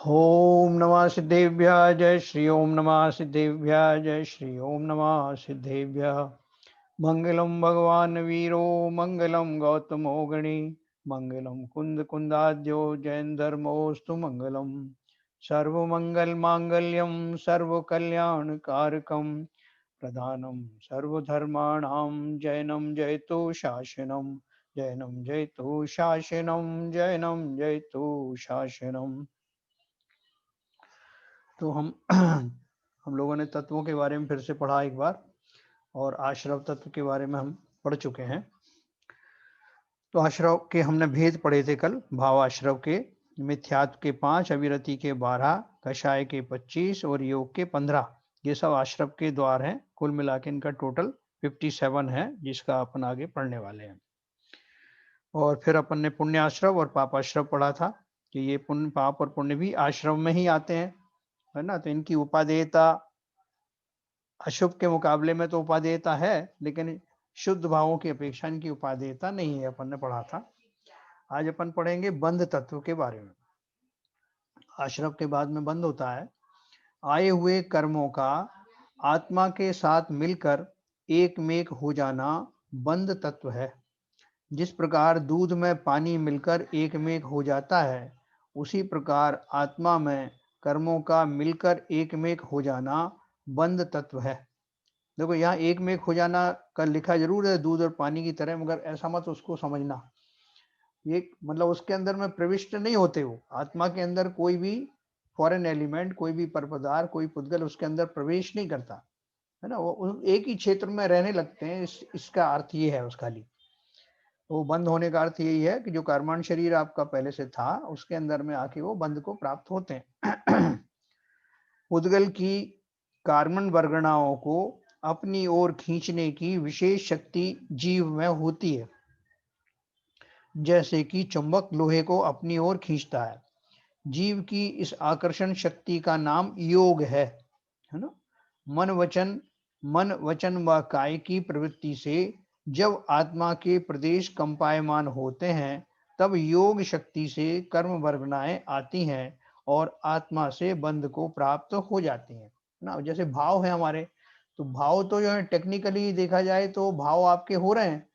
ओम नमः सिद्धेभ्यः जय श्री ओम नमः सिद्धेभ्यः जय श्री ओम नमः सिद्धेभ्यः। मंगलम भगवान वीरो मंगलम गौतमो गणी मंगलम कुंद कुंदाद्यो जैन धर्मोस्तु मंगलम। सर्वमंगल मांगल्यम सर्व कल्याण कारकम प्रधानम सर्वधर्माणां जैनम जयतु शासनम। जैनम जयतु शासनम जैनम जयतु शासनम। तो हम हम लोगों ने तत्वों के बारे में फिर से पढ़ा एक बार, और आश्रव तत्व के बारे में हम पढ़ चुके हैं। तो आश्रव के हमने भेद पढ़े थे कल। भाव आश्रव के, मिथ्यात्व के 5, अविरति के 12, कषाय के 25 और योग के 15, ये सब आश्रव के द्वार हैं। कुल मिला के इनका टोटल 57 है, जिसका अपन आगे पढ़ने वाले हैं। और फिर अपन ने पुण्य आश्रव और पाप आश्रव पढ़ा था कि ये पुण्य पाप और पुण्य भी आश्रव में ही आते हैं, है ना। तो इनकी उपादेयता अशुभ के मुकाबले में तो उपादेयता है, लेकिन शुद्ध भावों की अपेक्षा इनकी उपादेयता नहीं है, अपन ने पढ़ा था। आज अपन पढ़ेंगे बंध तत्व के बारे में। आश्रव के बाद में बंध होता है आए हुए कर्मों का आत्मा के साथ मिलकर एक मेक हो जाना, बंध तत्व है। जिस प्रकार दूध में पानी मिलकर एक मेक हो जाता है, उसी प्रकार आत्मा में कर्मों का मिलकर एक मेक हो जाना बंध तत्व है। देखो यहाँ एक में हो जाना का लिखा जरूर है दूध और पानी की तरह, मगर ऐसा मत उसको समझना। ये मतलब उसके अंदर में प्रविष्ट नहीं होते, वो आत्मा के अंदर कोई भी फॉरेन एलिमेंट, कोई भी पर पदार्थ, कोई पुद्गल उसके अंदर प्रवेश नहीं करता, है ना। वो एक ही क्षेत्र में रहने लगते हैं। इसका अर्थ ये है उस खाली। वो बंद होने का अर्थ यही है कि जो कर्माण शरीर आपका पहले से था, उसके अंदर में आके वो बंद को प्राप्त होते हैं। पुद्गल की कार्बन वर्गणाओं को अपनी ओर खींचने की विशेष शक्ति जीव में होती है, जैसे कि चुंबक लोहे को अपनी ओर खींचता है। जीव की इस आकर्षण शक्ति का नाम योग है ना। मन वचन व काय की प्रवृत्ति से जब आत्मा के प्रदेश कंपायमान होते हैं, तब योग शक्ति से कर्म वर्गनाएं आती हैं और आत्मा से बंध को प्राप्त हो जाती हैं ना। जैसे भाव है हमारे, तो भाव तो जो है टेक्निकली देखा जाए तो भाव आपके हो रहे हैं,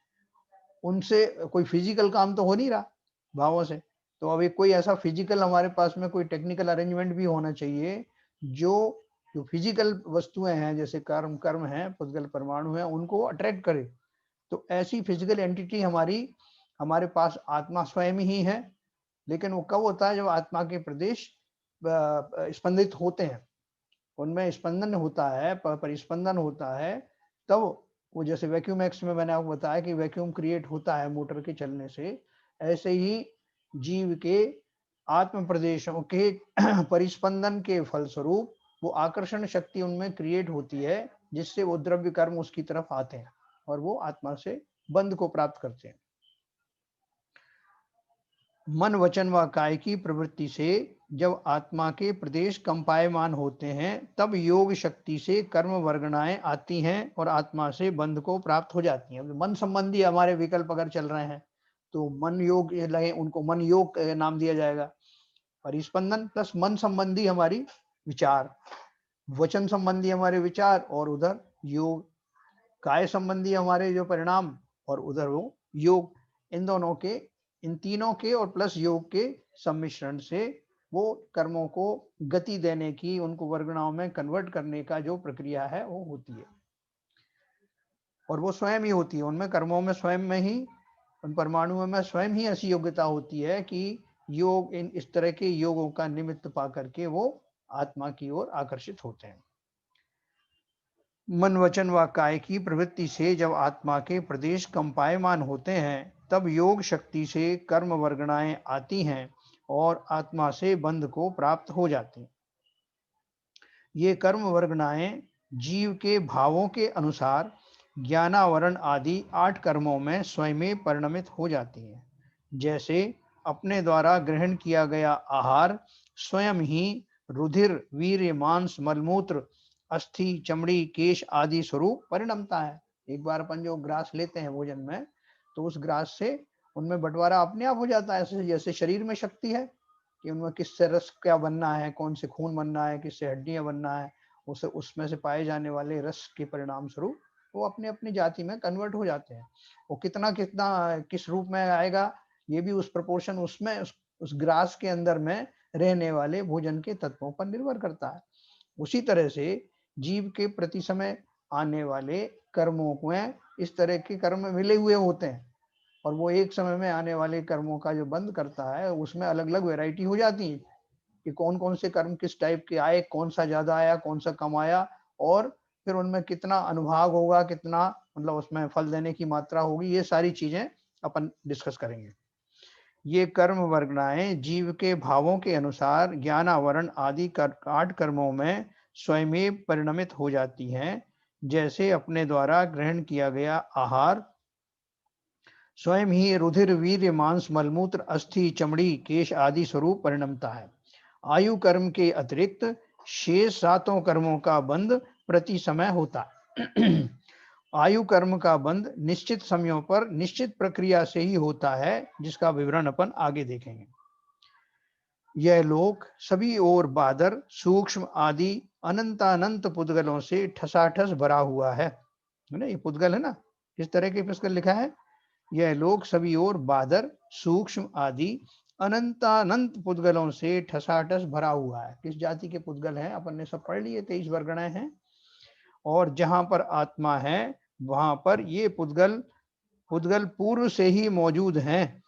उनसे कोई फिजिकल काम तो हो नहीं रहा भावों से। तो अभी कोई ऐसा फिजिकल हमारे पास में कोई टेक्निकल अरेंजमेंट भी होना चाहिए जो जो फिजिकल वस्तुएं हैं, जैसे कर्म कर्म है, पुद्गल परमाणु है, उनको अट्रैक्ट करे। तो ऐसी फिजिकल एंटिटी हमारे पास आत्मा स्वयं ही है। लेकिन वो कब होता है? जब आत्मा के प्रदेश स्पंदित होते हैं, उनमें स्पंदन होता है, परिस्पंदन होता है, तब वो जैसे वैक्यूम एक्स में मैंने आपको बताया कि वैक्यूम क्रिएट होता है मोटर के चलने से, ऐसे ही जीव के आत्म प्रदेशों के परिस्पंदन के फलस्वरूप वो आकर्षण शक्ति उनमें क्रिएट होती है, जिससे वो द्रव्य कर्म उसकी तरफ आते हैं और वो आत्मा से बंध को प्राप्त करते हैं। मन वचन व काय की प्रवृत्ति से जब आत्मा के प्रदेश कंपायमान होते हैं, तब योग शक्ति से कर्म वर्गणाएं आती हैं और आत्मा से बंध को प्राप्त हो जाती हैं। मन संबंधी हमारे विकल्प अगर चल रहे हैं तो मन योग लगे, उनको मन योग नाम दिया जाएगा। परिस्पंदन प्लस मन संबंधी हमारी विचार, वचन संबंधी हमारे विचार, और उधर योग काय संबंधी हमारे जो परिणाम, और उधर वो योग। इन दोनों के, इन तीनों के और प्लस योग के सम्मिश्रण से वो कर्मों को गति देने की, उनको वर्गणाओं में कन्वर्ट करने का जो प्रक्रिया है वो होती है, और वो स्वयं ही होती है। उनमें कर्मों में स्वयं में ही, उन परमाणुओं में स्वयं ही ऐसी योग्यता होती है कि योग, इन इस तरह के योगों का निमित्त पा करके वो आत्मा की ओर आकर्षित होते हैं। मन वचन व काय की प्रवृत्ति से जब आत्मा के प्रदेश कंपायमान होते हैं, तब योग शक्ति से कर्म वर्गणाएं आती हैं और आत्मा से बंध को प्राप्त हो जाती हैं। ये कर्म वर्गणाएं जीव के भावों के अनुसार ज्ञानावरण आदि 8 कर्मों में स्वयं परिणमित हो जाती हैं। जैसे अपने द्वारा ग्रहण किया गया आहार स्वयं ही रुधिर, वीर्य, मांस, मलमूत्र, अस्थि, चमड़ी, केश आदि स्वरूप परिणमता है। एक बार अपन जो ग्रास लेते हैं भोजन में, तो उस ग्रास से उनमें बंटवारा अपने आप हो जाता है। जैसे शरीर में शक्ति है, कि उनमें किससे रस क्या बनना है, कौन से खून बनना है, किससे हड्डियां बनना है, उसे उसमें से पाए जाने वाले रस के परिणाम स्वरूप वो अपने अपनी जाति में कन्वर्ट हो जाते हैं। वो कितना कितना किस रूप में आएगा, ये भी उस प्रोपोर्शन उसमें उस ग्रास के अंदर में रहने वाले भोजन के तत्वों पर निर्भर करता है। उसी तरह से जीव के प्रति समय आने वाले कर्मों में इस तरह के कर्म मिले हुए होते हैं, और वो एक समय में आने वाले कर्मों का जो बंद करता है उसमें अलग अलग वैरायटी हो जाती है कि कौन कौन से कर्म किस टाइप के आए, कौन सा ज्यादा आया, कौन सा कम आया, और फिर उनमें कितना अनुभाग होगा, कितना मतलब उसमें फल देने की मात्रा होगी, ये सारी चीजें अपन डिस्कस करेंगे। ये कर्म वर्गनाएं जीव के भावों के अनुसार ज्ञान आवरण आदि 8 कर्मों में स्वयमेव परिणमित हो जाती हैं। जैसे अपने द्वारा ग्रहण किया गया आहार स्वयं ही रुधिर वीर्य मांस मलमूत्र अस्थि चमड़ी केश आदि स्वरूप परिणमता है। आयु कर्म के अतिरिक्त शेष 7 कर्मों का बंध प्रति समय होता है। आयु कर्म का बंध निश्चित समयों पर निश्चित प्रक्रिया से ही होता है, जिसका विवरण अपन आगे देखेंगे। यह लोक सभी ओर बादर सूक्ष्म आदि अनंतानंत पुद्गलों से ठसाठस भरा हुआ है ना, ये पुद्गल है ना, किस तरह के पुद्गल लिखा है, यह लोक सभी ओर बादर सूक्ष्म आदि अनंतानंत पुद्गलों से ठसाठस भरा हुआ है। किस जाति के पुद्गल हैं अपन ने सब पढ़ लिए, 23 वर्गणाएं हैं, और जहां पर आत्मा है वहां पर ये पुद्गल पूर्व से ही मौजूद हैं,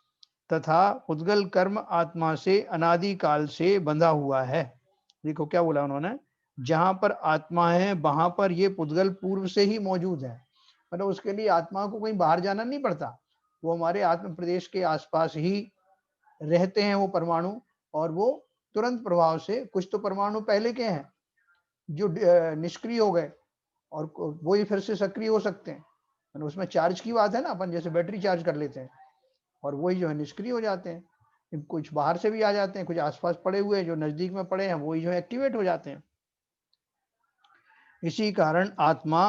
तथा पुद्गल कर्म आत्मा से अनादि काल से बंधा हुआ है। देखो क्या बोला उन्होंने, जहां पर आत्मा है वहां पर ये पुद्गल पूर्व से ही मौजूद है, मतलब उसके लिए आत्मा को कहीं बाहर जाना नहीं पड़ता, वो हमारे आत्म प्रदेश के आसपास ही रहते हैं वो परमाणु, और वो तुरंत प्रभाव से, कुछ तो परमाणु पहले के हैं जो निष्क्रिय हो गए और वो ही फिर से सक्रिय हो सकते हैं, उसमें चार्ज की बात है ना, अपन जैसे बैटरी चार्ज कर लेते हैं और वही जो है निष्क्रिय हो जाते हैं। कुछ बाहर से भी आ जाते हैं, कुछ आसपास पड़े हुए जो नजदीक में पड़े हैं वही जो है एक्टिवेट हो जाते हैं। इसी कारण आत्मा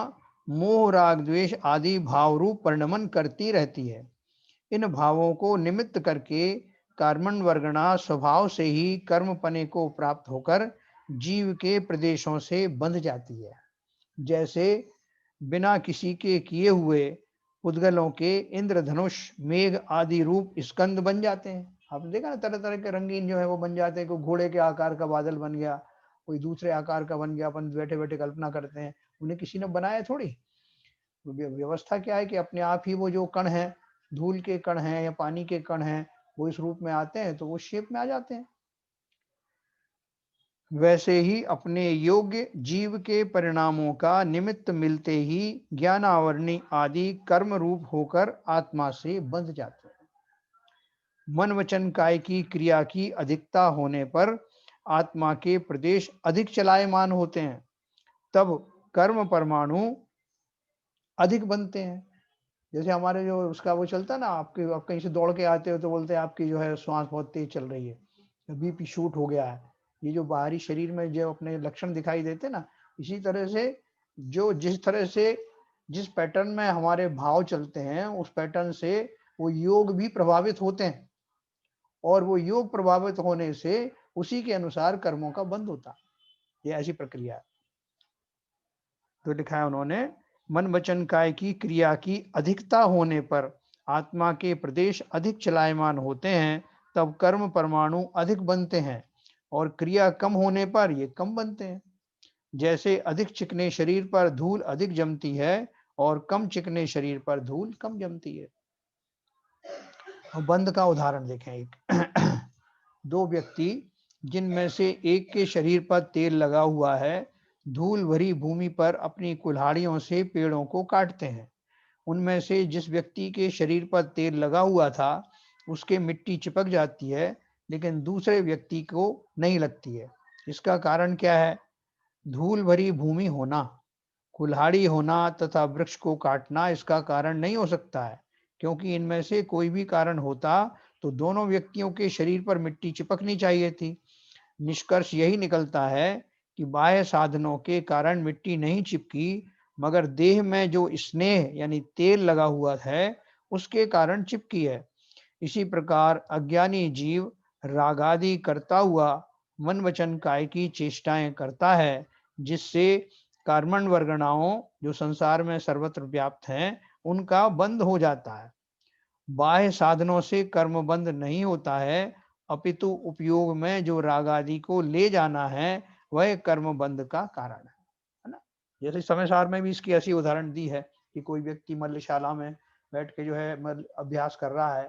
मोह राग द्वेष आदि भाव रूप परिणमन करती रहती है। इन भावों को निमित्त करके कर्मण वर्गणा स्वभाव से ही कर्म पने को प्राप्त होकर जीव के प्रदेशों से बंध जाती है। जैसे बिना किसी के किए हुए पुद्गलों के इंद्रधनुष मेघ आदि रूप स्कंद बन जाते हैं। आपने देखा ना, तरह तरह के रंगीन जो है वो बन जाते हैं, कोई घोड़े के आकार का बादल बन गया, कोई दूसरे आकार का बन गया, अपन बैठे बैठे कल्पना करते हैं, उन्हें किसी ने बनाया थोड़ी। व्यवस्था क्या है कि अपने आप ही वो जो कण है, धूल के कण हैं या पानी के कण हैं, वो इस रूप में आते हैं तो वो शेप में आ जाते हैं। वैसे ही अपने योग्य जीव के परिणामों का निमित्त मिलते ही ज्ञानावरणी आदि कर्म रूप होकर आत्मा से बंध जाते हैं। मन वचन काय की क्रिया की अधिकता होने पर आत्मा के प्रदेश अधिक चलायमान होते हैं, तब कर्म परमाणु अधिक बनते हैं। जैसे हमारे जो उसका वो चलता है ना, आप कहीं से दौड़ के आते हो तो बोलते हैं आपकी जो है श्वास बहुत तेज चल रही है, बीपी शूट हो गया है, ये जो बाहरी शरीर में जो अपने लक्षण दिखाई देते ना, इसी तरह से जो जिस तरह से जिस पैटर्न में हमारे भाव चलते हैं उस पैटर्न से वो योग भी प्रभावित होते हैं, और वो योग प्रभावित होने से उसी के अनुसार कर्मों का बंध होता है। ये ऐसी प्रक्रिया है। तो लिखा है उन्होंने, मन वचन काय की क्रिया की अधिकता होने पर आत्मा के प्रदेश अधिक चलायमान होते हैं, तब कर्म परमाणु अधिक बनते हैं, और क्रिया कम होने पर ये कम बनते हैं। जैसे अधिक चिकने शरीर पर धूल अधिक जमती है और कम चिकने शरीर पर धूल कम जमती है। और बंध का उदाहरण देखें, एक दो व्यक्ति जिनमें से एक के शरीर पर तेल लगा हुआ है धूल भरी भूमि पर अपनी कुल्हाड़ियों से पेड़ों को काटते हैं। उनमें से जिस व्यक्ति के शरीर पर तेल लगा हुआ था उसके मिट्टी चिपक जाती है, लेकिन दूसरे व्यक्ति को नहीं लगती है। इसका कारण क्या है? धूल भरी भूमि होना, कुल्हाड़ी होना तथा वृक्ष को काटना इसका कारण नहीं हो सकता है, क्योंकि इनमें से कोई भी कारण होता तो दोनों व्यक्तियों के शरीर पर मिट्टी चिपकनी चाहिए थी। निष्कर्ष यही निकलता है कि बाह्य साधनों के कारण मिट्टी नहीं चिपकी, मगर देह में जो स्नेह यानी तेल लगा हुआ है उसके कारण चिपकी है। इसी प्रकार अज्ञानी जीव रागादि करता हुआ मन वचन काय की चेष्टाएं करता है, जिससे कर्मण वर्गणाओं जो संसार में सर्वत्र व्याप्त हैं उनका बंद हो जाता है। बाह्य साधनों से कर्म बंद नहीं होता है, अपितु उपयोग में जो राग आदि को ले जाना है वह कर्म बंद का कारण है ना। जैसे समय सार में भी इसकी ऐसी उदाहरण दी है कि कोई व्यक्ति मल्लशाला में बैठ के जो है मल्ल अभ्यास कर रहा है,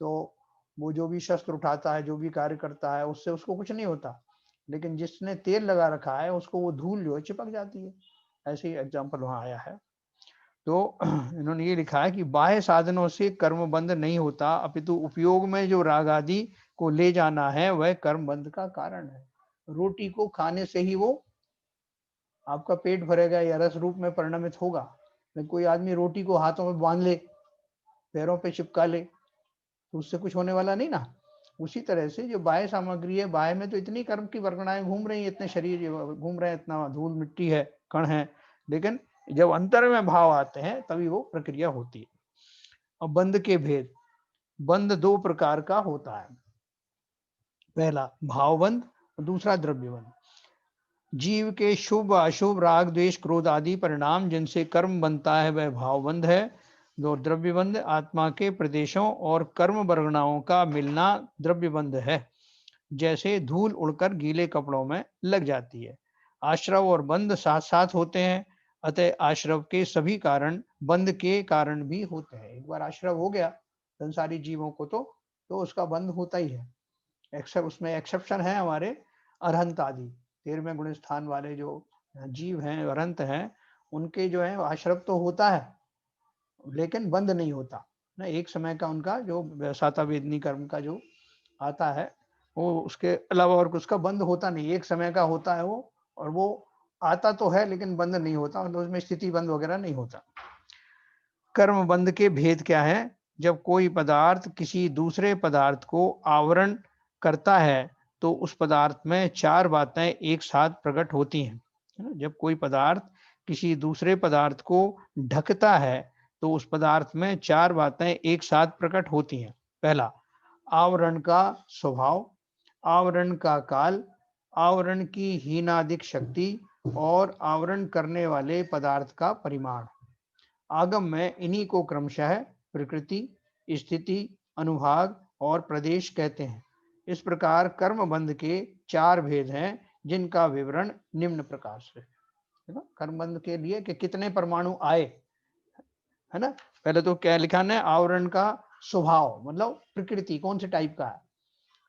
तो वो जो भी शस्त्र उठाता है, जो भी कार्य करता है, उससे उसको कुछ नहीं होता, लेकिन जिसने तेल लगा रखा है उसको वो धूल जो है चिपक जाती है। ऐसे ही एग्जाम्पल वहां आया है। तो इन्होंने ये लिखा है कि बाह्य साधनों से कर्म बंद नहीं होता, अपितु उपयोग में जो राग आदि को ले जाना है वह कर्म बंद का कारण है। रोटी को खाने से ही वो आपका पेट भरेगा या रस रूप में परिणमित होगा, लेकिन कोई आदमी रोटी को हाथों में बांध ले, पैरों पे चिपका ले, तो उससे कुछ होने वाला नहीं ना। उसी तरह से जो बाह्य सामग्री है, बाह्य में तो इतनी कर्म की वर्गणाएं घूम रही है, इतने शरीर घूम रहे हैं, इतना धूल मिट्टी है, कण है, लेकिन जब अंतर में भाव आते हैं तभी वो प्रक्रिया होती है। अब बंध के भेद, बंध दो प्रकार का होता है, पहला भावबंध, दूसरा द्रव्यबंध। जीव के शुभ अशुभ राग द्वेष क्रोध आदि परिणाम जिनसे कर्म बनता है वह भावबंध है। जो द्रव्यबंध आत्मा के प्रदेशों और कर्म वर्गणाओं का मिलना द्रव्यबंध है, जैसे धूल उड़कर गीले कपड़ों में लग जाती है। आश्रव और बंध साथ साथ होते हैं, अतः आश्रव के सभी कारण बंध के कारण भी होते हैं। एक बार आश्रव हो गया संसारी जीवों को तो उसका बंध होता ही है। एक्सेप्ट उसमें एक्सेप्शन है हमारे अरहंत आदि 13वें गुण स्थान वाले जो जीव हैं, अरहंत हैं, उनके जो है आश्रव तो होता है लेकिन बंद नहीं होता ना। एक समय का उनका जो साता वेदनी कर्म का जो आता है वो उसके अलावा और उसका बंद होता नहीं, एक समय का होता है वो, और वो आता तो है लेकिन बंद नहीं होता, मतलब उसमें स्थिति बंद वगैरह नहीं होता। कर्म बंध के भेद क्या है? जब कोई पदार्थ किसी दूसरे पदार्थ को आवरण करता है तो उस पदार्थ में चार बातें एक साथ प्रकट होती हैं, है ना। जब कोई पदार्थ किसी दूसरे पदार्थ को ढकता है तो उस पदार्थ में चार बातें एक साथ प्रकट होती हैं। पहला, आवरण का स्वभाव, आवरण का काल, आवरण की हीनादिक शक्ति और आवरण करने वाले पदार्थ का परिमाण। आगम में इन्हीं को क्रमशः प्रकृति, स्थिति, अनुभाग और प्रदेश कहते हैं। इस प्रकार कर्म बंध के चार भेद हैं, जिनका विवरण निम्न प्रकार से है ना। कर्म बंध के लिए कि कितने परमाणु आए, है ना। पहले तो क्या लिखा है, आवरण का स्वभाव मतलब प्रकृति कौन से टाइप का है,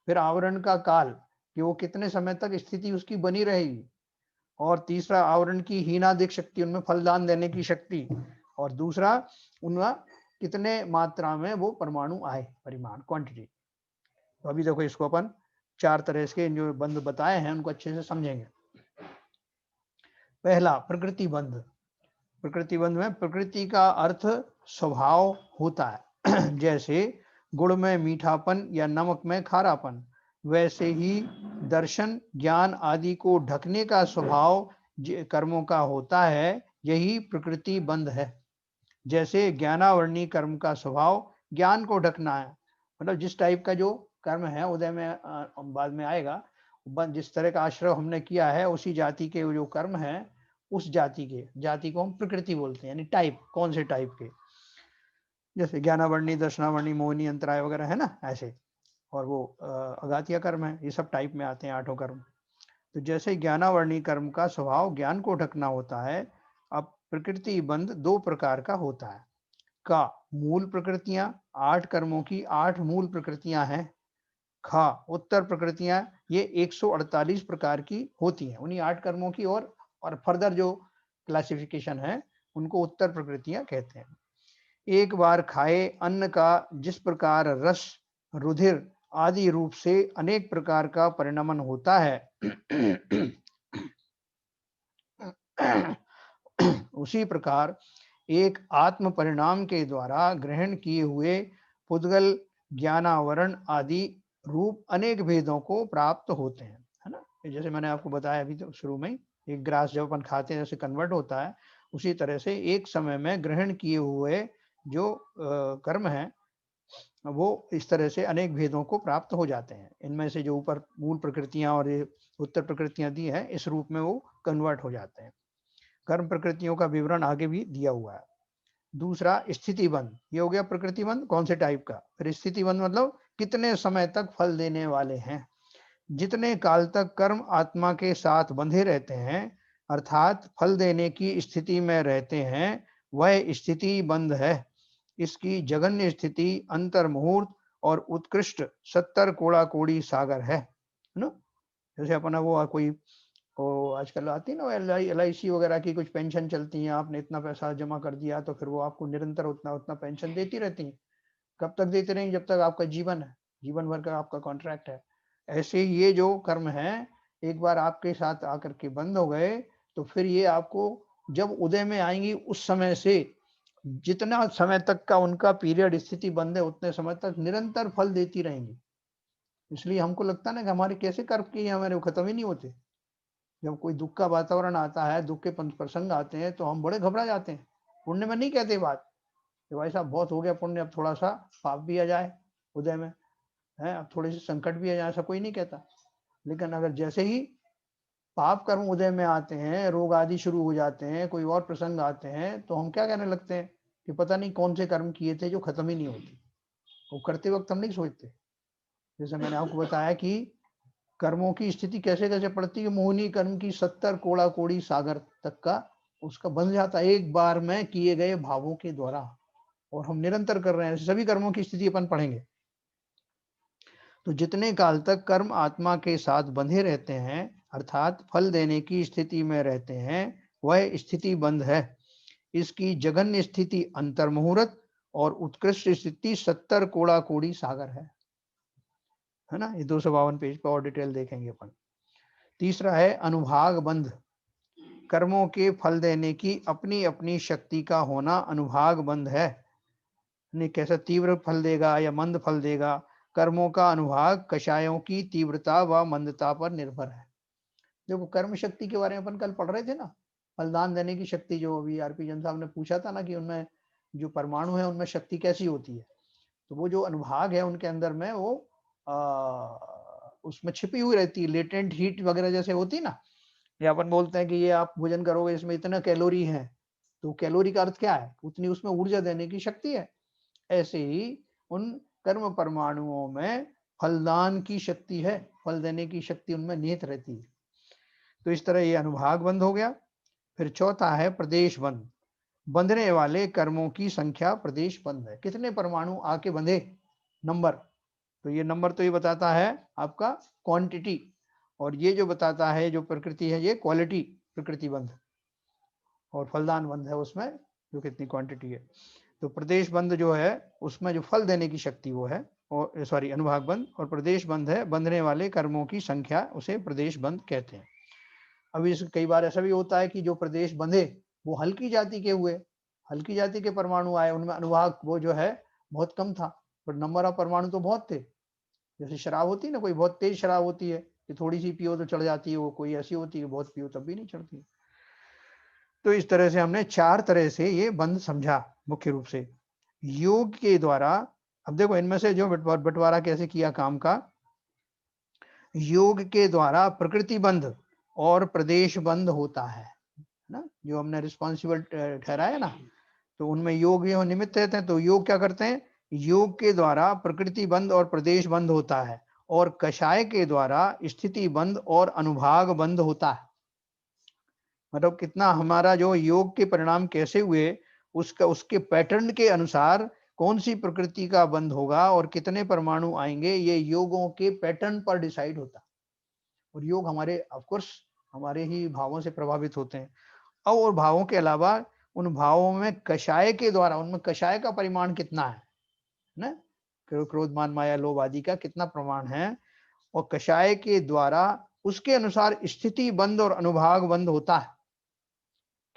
फिर आवरण का काल कि वो कितने समय तक स्थिति उसकी बनी रहेगी, और तीसरा आवरण की हीनादिक शक्ति, उनमें फलदान देने की शक्ति, और दूसरा उनका कितने मात्रा में वो परमाणु आए, परिमाण, क्वांटिटी। तो अभी देखो इसको अपन चार तरह के जो बंध बताए हैं उनको अच्छे से समझेंगे। पहला प्रकृति बंध। प्रकृति बंध में प्रकृति का अर्थ स्वभाव होता है जैसे गुड़ में मीठापन या नमक में खारापन, वैसे ही दर्शन ज्ञान आदि को ढकने का स्वभाव कर्मों का होता है, यही प्रकृति बंध है। जैसे ज्ञानावरणी कर्म का स्वभाव ज्ञान को ढकना है, मतलब जिस टाइप का जो कर्म है, उदय में बाद में आएगा, जिस तरह का आश्रय हमने किया है उसी जाति के जो कर्म है, उस जाति को हम प्रकृति बोलते हैं, यानी टाइप, कौन से टाइप के, जैसे ज्ञानावरणी, दर्शनावरणी, मोहिनी, अंतराय वगैरह है ना ऐसे, और वो अघातिया कर्म है, ये सब टाइप में आते हैं आठों कर्म। तो जैसे ज्ञानावरणी कर्म का स्वभाव ज्ञान को ढकना होता है, अब प्रकृति बंध दो प्रकार का होता है। का मूल प्रकृतियां, 8 कर्मों की 8 मूल प्रकृतियां हैं। खा उत्तर प्रकृतियां, ये 148 प्रकार की होती हैं उन्हीं 8 कर्मों की, और फर्दर जो क्लासिफिकेशन है उनको उत्तर प्रकृतियां कहते हैं। एक बार खाए अन्न का जिस प्रकार रस, रुधिर आदि रूप से अनेक प्रकार का परिणमन होता है उसी प्रकार एक आत्म परिणाम के द्वारा ग्रहण किए हुए पुद्गल, ज्ञानावरण आदि रूप अनेक भेदों को प्राप्त होते हैं, है ना। जैसे मैंने आपको बताया अभी तो शुरू में, एक ग्रास जब अपन खाते हैं जैसे कन्वर्ट होता है, उसी तरह से एक समय में ग्रहण किए हुए जो कर्म है वो इस तरह से अनेक भेदों को प्राप्त हो जाते हैं। इनमें से जो ऊपर मूल प्रकृतियां और ये उत्तर प्रकृतियां दी हैं, इस रूप में वो कन्वर्ट हो जाते हैं। कर्म प्रकृतियों का विवरण आगे भी दिया हुआ है। दूसरा स्थितिबंध, ये हो गया प्रकृतिबंध कौन से टाइप का। फिर स्थितिबंध मतलब कितने समय तक फल देने वाले हैं। जितने काल तक कर्म आत्मा के साथ बंधे रहते हैं, अर्थात फल देने की स्थिति में रहते हैं, वह स्थिति बंध है। इसकी जघन्य स्थिति अंतर मुहूर्त और उत्कृष्ट 70 कोड़ा कोड़ी सागर है ना। जैसे अपना वो कोई वो आजकल आती है ना LIC वगैरह की कुछ पेंशन चलती है, आपने इतना पैसा जमा कर दिया तो फिर वो आपको निरंतर उतना उतना पेंशन देती रहती है। कब तक देते रहेंगे, जब तक आपका जीवन है, जीवन भर का आपका कॉन्ट्रैक्ट है। ऐसे ये जो कर्म है, एक बार आपके साथ आकर के बंद हो गए तो फिर ये आपको जब उदय में आएंगी उस समय से जितना समय तक का उनका पीरियड स्थिति बंद है, उतने समय तक निरंतर फल देती रहेंगी। इसलिए हमको लगता है ना कि हमारे कैसे कर्म किए हमारे खत्म ही नहीं होते। जब कोई दुख का वातावरण आता है, दुख के प्रसंग आते हैं तो हम बड़े घबरा जाते हैं। पुण्य में नहीं कहते बात कि भाई साहब बहुत हो गया पुण्य, अब थोड़ा सा पाप भी आ जाए उदय में, है अब थोड़े से संकट भी आ जाए, ऐसा कोई नहीं कहता। लेकिन अगर जैसे ही पाप कर्म उदय में आते हैं, रोग आदि शुरू हो जाते हैं, कोई और प्रसंग आते हैं, तो हम क्या कहने लगते हैं कि पता नहीं कौन से कर्म किए थे जो खत्म ही नहीं होते। वो करते वक्त हम नहीं सोचते। जैसे मैंने आपको बताया कि कर्मों की स्थिति कैसे कैसे पड़ती है, मोहनी कर्म की 70 कोड़ा कोड़ी सागर तक का उसका बन जाता है एक बार में किए गए भावों के द्वारा। और हम निरंतर कर रहे हैं, सभी कर्मों की स्थिति अपन पढ़ेंगे। तो जितने काल तक कर्म आत्मा के साथ बंधे रहते हैं, अर्थात फल देने की स्थिति में रहते हैं, वह स्थिति बंध है। इसकी जघन्य स्थिति अंतर मुहूर्त और उत्कृष्ट स्थिति 70 कोड़ा कोड़ी सागर है ना। ये 252 पेज पर और डिटेल देखेंगे अपन। तीसरा है अनुभाग बंध। कर्मों के फल देने की अपनी अपनी शक्ति का होना अनुभाग बंध है। कैसा तीव्र फल देगा या मंद फल देगा, कर्मों का अनुभाग कषायों की तीव्रता व मंदता पर निर्भर है। देखो कर्म शक्ति के बारे में अपन कल पढ़ रहे थे ना, फलदान देने की शक्ति, जो अभी RP जन साहब ने पूछा था ना कि उनमें जो परमाणु है उनमें शक्ति कैसी होती है। तो वो जो अनुभाग है उनके अंदर में वो उसमें छिपी हुई रहती है, लेटेंट हीट वगैरह जैसे होती ना। या अपन बोलते हैं कि ये आप भोजन करोगे इसमें इतना कैलोरी है, तो कैलोरी का अर्थ क्या है, उतनी उसमें ऊर्जा देने की शक्ति है। ऐसे ही उन कर्म परमाणुओं में फलदान की शक्ति है, फल देने की शक्ति उनमें निहित रहती है। तो इस तरह ये अनुभाग बंध हो गया। फिर चौथा है प्रदेश बंध। बंधने वाले कर्मों की संख्या प्रदेश बंध है। कितने परमाणु आके बंधे, नंबर। तो ये नंबर तो ये बताता है आपका क्वांटिटी, और ये जो बताता है जो प्रकृति है ये क्वालिटी, प्रकृति बंध। और फलदान बंध है उसमें जो कितनी क्वांटिटी है। तो प्रदेश बंध जो है उसमें जो फल देने की शक्ति वो है, और सॉरी अनुभाग बंध। और प्रदेश बंध है बंधने वाले कर्मों की संख्या, उसे प्रदेश बंध कहते हैं। अब इस कई बार ऐसा भी होता है कि जो प्रदेश बंधे वो हल्की जाति के हुए, हल्की जाति के परमाणु आए, उनमें अनुभाग वो जो है बहुत कम था, पर नंबर ऑफ परमाणु तो बहुत थे। जैसे शराब होती है ना, कोई बहुत तेज शराब होती है कि थोड़ी सी पियो तो चढ़ जाती है, वो कोई ऐसी होती है बहुत पियो तब भी नहीं चढ़ती। तो इस तरह से हमने 4 तरह से ये बंध समझा मुख्य रूप से योग के द्वारा। अब देखो इनमें से जो बंटवारा कैसे किया काम का, योग के द्वारा प्रकृति बंध और प्रदेश बंध होता है ना, जो हमने रिस्पॉन्सिबल ठहराया ना। तो उनमें योग निमित्त रहते हैं, तो योग क्या करते हैं, योग के द्वारा प्रकृति बंध और प्रदेश बंध होता है, और कषाय के द्वारा स्थिति बंध और अनुभाग बंध होता है। मतलब कितना हमारा जो योग के परिणाम कैसे हुए, उसका उसके पैटर्न के अनुसार कौन सी प्रकृति का बंध होगा और कितने परमाणु आएंगे, ये योगों के पैटर्न पर डिसाइड होता है। और योग हमारे ऑफकोर्स हमारे ही भावों से प्रभावित होते हैं। और भावों के अलावा उन भावों में कषाय के द्वारा, उनमें कषाय का परिमाण कितना है ना, क्रोध मान माया लोभ आदि का कितना प्रमाण है, और कषाय के द्वारा उसके अनुसार स्थिति बंध और अनुभाग बंध होता है।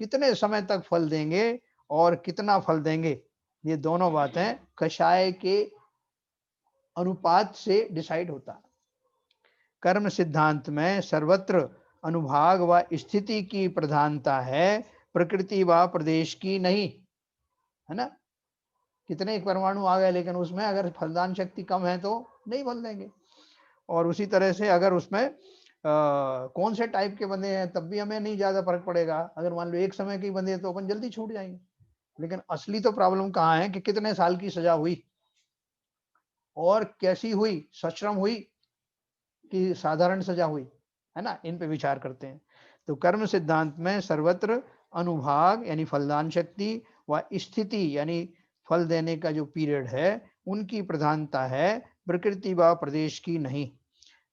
कितने समय तक फल देंगे और कितना फल देंगे, ये दोनों बातें कषाय के अनुपात से डिसाइड होता है। कर्म सिद्धांत में सर्वत्र अनुभाग व स्थिति की प्रधानता है, प्रकृति व प्रदेश की नहीं, है ना। कितने परमाणु आ गए, लेकिन उसमें अगर फलदान शक्ति कम है तो नहीं फल देंगे। और उसी तरह से अगर उसमें कौन से टाइप के बंदे हैं तब भी हमें नहीं ज्यादा फर्क पड़ेगा। अगर मान लो एक समय के बंदे तो अपन जल्दी छूट जाएंगे। लेकिन असली तो प्रॉब्लम कहाँ है कि कितने साल की सजा हुई और कैसी हुई, सश्रम हुई कि साधारण सजा हुई, है ना, इन पे विचार करते हैं। तो कर्म सिद्धांत में सर्वत्र अनुभाग यानी फलदान शक्ति व स्थिति यानी फल देने का जो पीरियड है उनकी प्रधानता है, प्रकृति व प्रदेश की नहीं।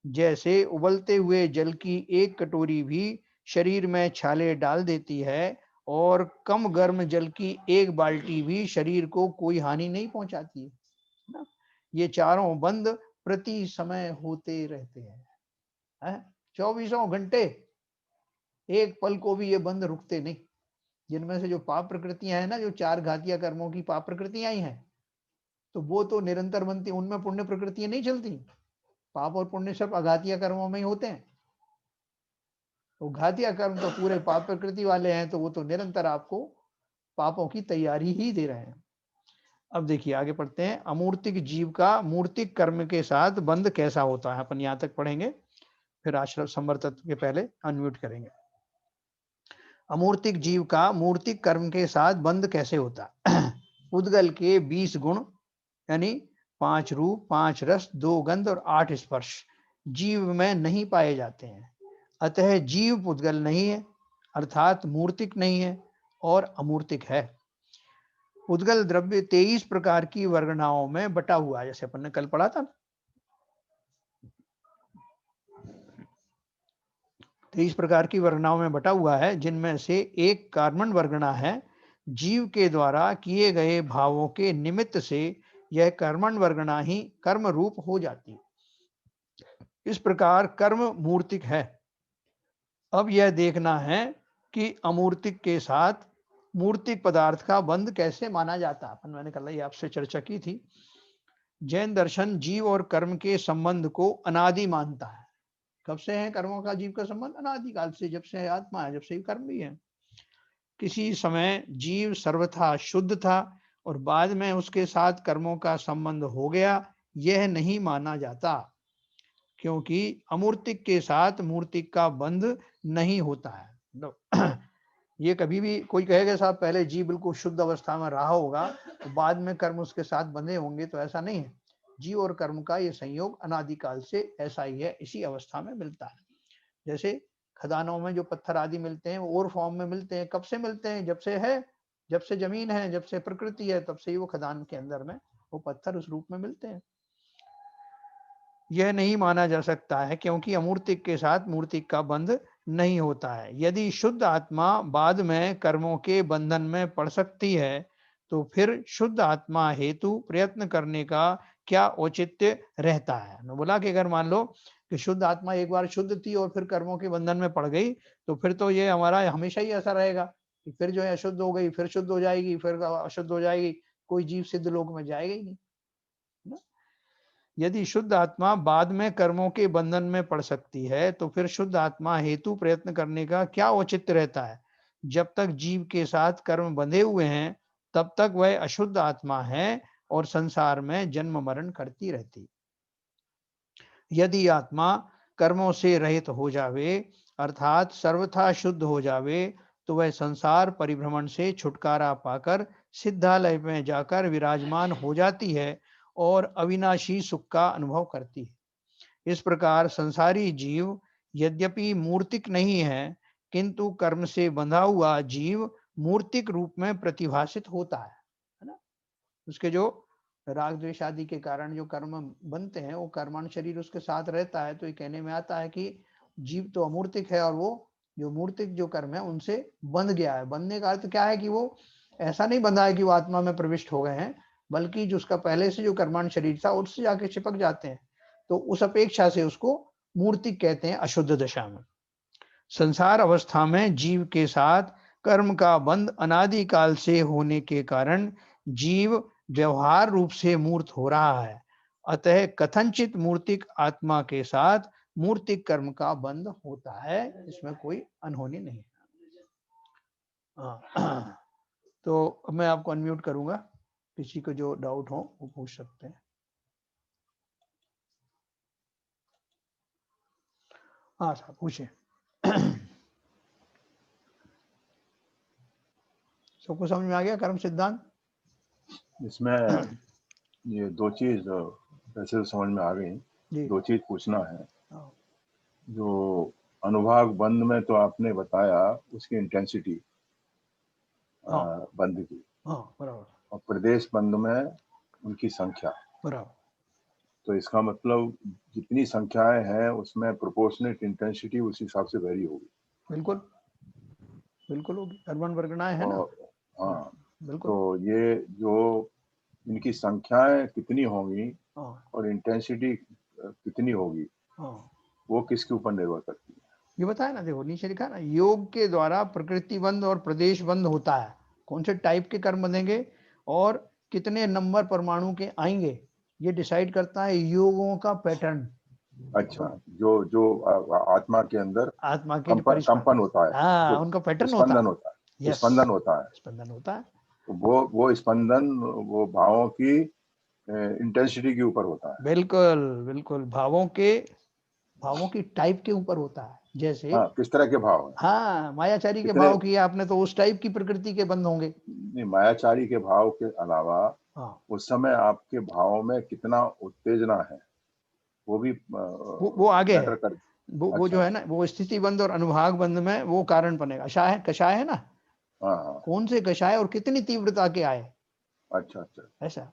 जैसे उबलते हुए जल की एक कटोरी भी शरीर में छाले डाल देती है और कम गर्म जल की एक बाल्टी भी शरीर को कोई हानि नहीं पहुंचाती है ना। ये चारों बंद प्रति समय होते रहते हैं, 24 घंटे, एक पल को भी ये बंद रुकते नहीं। जिनमें से जो पाप प्रकृतियां हैं ना, जो चार घातिया कर्मों की पाप प्रकृतियां ही हैं, तो वो तो निरंतर बनती, उनमें पुण्य प्रकृतियां नहीं चलती। पाप और पुण्य सब अघातिया कर्मों में ही होते हैं। तो घातिया कर्म तो पूरे पाप प्रकृति वाले हैं, तो वो तो निरंतर आपको पापों की तैयारी ही दे रहे हैं। अब देखिए आगे पढ़ते हैं। अमूर्तिक जीव का मूर्तिक कर्म के साथ बंध कैसा होता है, अपन यहाँ तक पढ़ेंगे, फिर आश्रम संवर तत्व के पहले अनम्यूट करेंगे। अमूर्तिक जीव का मूर्तिक कर्म के साथ बंध कैसे होता है। उद्गल के 20 गुण यानी 5 रूप, 5 रस, 2 गंध और 8 स्पर्श जीव में नहीं पाए जाते हैं। अतः जीव पुद्गल नहीं है, अर्थात मूर्तिक नहीं है और अमूर्तिक है। उद्गल द्रव्य 23 प्रकार की वर्गनाओं में बटा हुआ है, जैसे अपन ने कल पढ़ा था। 23 प्रकार की वर्गनाओं में बटा हुआ है, जिनमें से एक कार्मण वर्गना है। जीव के द्वारा किए गए भावों के निमित्त से यह कर्मण वर्गना ही कर्म रूप हो जाती है। इस प्रकार कर्म मूर्तिक है। अब यह देखना है कि अमूर्तिक के साथ मूर्तिक पदार्थ का बंध कैसे माना जाता है। अपन मैंने कल ही आपसे चर्चा की थी। जैन दर्शन जीव और कर्म के संबंध को अनादि मानता है। कब से है कर्मों का जीव का संबंध? अनादिकाल से, जब से आत्मा है, जब से कर्म भी है। किसी समय जीव सर्वथा शुद्ध था और बाद में उसके साथ कर्मों का संबंध हो गया, यह नहीं माना जाता, क्योंकि अमूर्तिक के साथ मूर्तिक का बंध नहीं होता है। ये कभी भी कोई कहेगा साहब पहले जीव बिल्कुल शुद्ध अवस्था में रहा होगा तो बाद में कर्म उसके साथ बंधे होंगे, तो ऐसा नहीं है। जीव और कर्म का ये संयोग अनादिकाल से ऐसा ही है, इसी अवस्था में मिलता है। जैसे खदानों में जो पत्थर आदि मिलते हैं वो और फॉर्म में मिलते हैं। कब से मिलते हैं? जब से है, जब से जमीन है, जब से प्रकृति है, तब से ही वो खदान के अंदर में वो पत्थर उस रूप में मिलते हैं। यह नहीं माना जा सकता है, क्योंकि अमूर्तिक के साथ मूर्तिक का बंध नहीं होता है। यदि शुद्ध आत्मा बाद में कर्मों के बंधन में पड़ सकती है, तो फिर शुद्ध आत्मा हेतु प्रयत्न करने का क्या औचित्य रहता है। मैं बोला कि अगर मान लो कि शुद्ध आत्मा एक बार शुद्ध थी और फिर कर्मों के बंधन में पड़ गई, तो फिर तो ये हमारा हमेशा ही ऐसा रहेगा कि फिर जो है अशुद्ध हो गई, फिर शुद्ध हो जाएगी, फिर अशुद्ध हो जाएगी, कोई जीव सिद्ध लोक में जाएगा ही नहीं। यदि शुद्ध आत्मा बाद में कर्मों के बंधन में पड़ सकती है, तो फिर शुद्ध आत्मा हेतु प्रयत्न करने का क्या औचित्य रहता है। जब तक जीव के साथ कर्म बंधे हुए हैं, तब तक वह अशुद्ध आत्मा है और संसार में जन्म मरण करती रहती। यदि आत्मा कर्मों से रहित हो जावे, अर्थात सर्वथा शुद्ध हो जावे, तो वह संसार परिभ्रमण से छुटकारा पाकर सिद्धालय में जाकर विराजमान हो जाती है और अविनाशी सुख का अनुभव करती है। इस प्रकार संसारी जीव यद्यपि मूर्तिक नहीं है, किंतु कर्म से बंधा हुआ जीव मूर्तिक रूप में प्रतिभासित होता है ना। उसके जो राग द्वेष आदि के कारण जो कर्म बनते हैं, वो कर्माण शरीर उसके साथ रहता है। तो ये कहने में आता है कि जीव तो अमूर्तिक है और वो जो मूर्तिक जो कर्म है उनसे बंध गया है। बंधने का अर्थ क्या है कि वो ऐसा नहीं बंधा है कि वो आत्मा में प्रविष्ट हो गए हैं, बल्कि जो उसका पहले से जो कर्माण शरीर था उससे जाके चिपक जाते हैं। तो उस अपेक्षा से उसको मूर्तिक कहते हैं अशुद्ध दशा में। संसार अवस्था में जीव के साथ कर्म का बंध अनादिकाल से होने के कारण जीव व्यवहार रूप से मूर्त हो रहा है। अतः कथनचित मूर्तिक आत्मा के साथ मूर्तिक कर्म का बंध होता है, इसमें कोई अनहोनी नहीं है। तो मैं आपको अनम्यूट करूंगा, किसी को जो डाउट हो वो पूछ सकते हैं। हाँ साहब पूछे। सबको समझ में आ गया कर्म सिद्धांत? इसमें ये दो चीज वैसे तो समझ में आ गई, जी दो चीज पूछना है। हाँ जो अनुभाग बंद में तो आपने बताया उसकी इंटेंसिटी हाँ बंद की, हाँ बराबर और प्रदेश बंद में उनकी संख्या। बराबर। तो इसका मतलब जितनी संख्याएं हैं उसमें प्रोपोर्शनेट इंटेंसिटी उस हिसाब से वेरी होगी। बिल्कुल बिल्कुल होगी, अर्बन वर्गनाएं है ना। और हाँ, बिल्कुल तो ये जो इनकी संख्याएं कितनी होंगी हाँ और इंटेंसिटी कितनी होगी, हाँ। वो किसके ऊपर निर्भर करती है? ये बताया ना, देखो नीचे लिखा ना, योग के द्वारा प्रकृति बंध और प्रदेश बंध होता है। कौन से टाइप के कर्म बनेंगे और कितने नंबर परमाणु के आएंगे, ये डिसाइड करता है योगों का पैटर्न। अच्छा, जो जो आत्मा के अंदर आत्मा के जो परिस्पंदन, कंपन होता है, हाँ जो उनका पैटर्न होता स्पंदन है। होता है, यस, स्पंदन होता है, स्पंदन होता है। तो वो स्पंदन वो भावों की इंटेंसिटी के ऊपर होता है। बिल्कुल बिल्कुल, भावों की टाइप के ऊपर होता है। जैसे हाँ, किस तरह के भाव हैं, हाँ मायाचारी के कितने। भाव किए आपने तो उस टाइप की प्रकृति के बंध होंगे। नहीं, मायाचारी के भाव के अलावा हाँ उस समय आपके भावों में कितना उत्तेजना है, वो भी वो आगे है। मैटर कर। वो अच्छा जो है अच्छा। ना, वो स्थिति बंध और अनुभाग बंध में वो कारण बनेगा। कषाय है ना, हाँ हाँ। कौन से कषाय और कितनी तीव्रता के आए, अच्छा अच्छा ऐसा।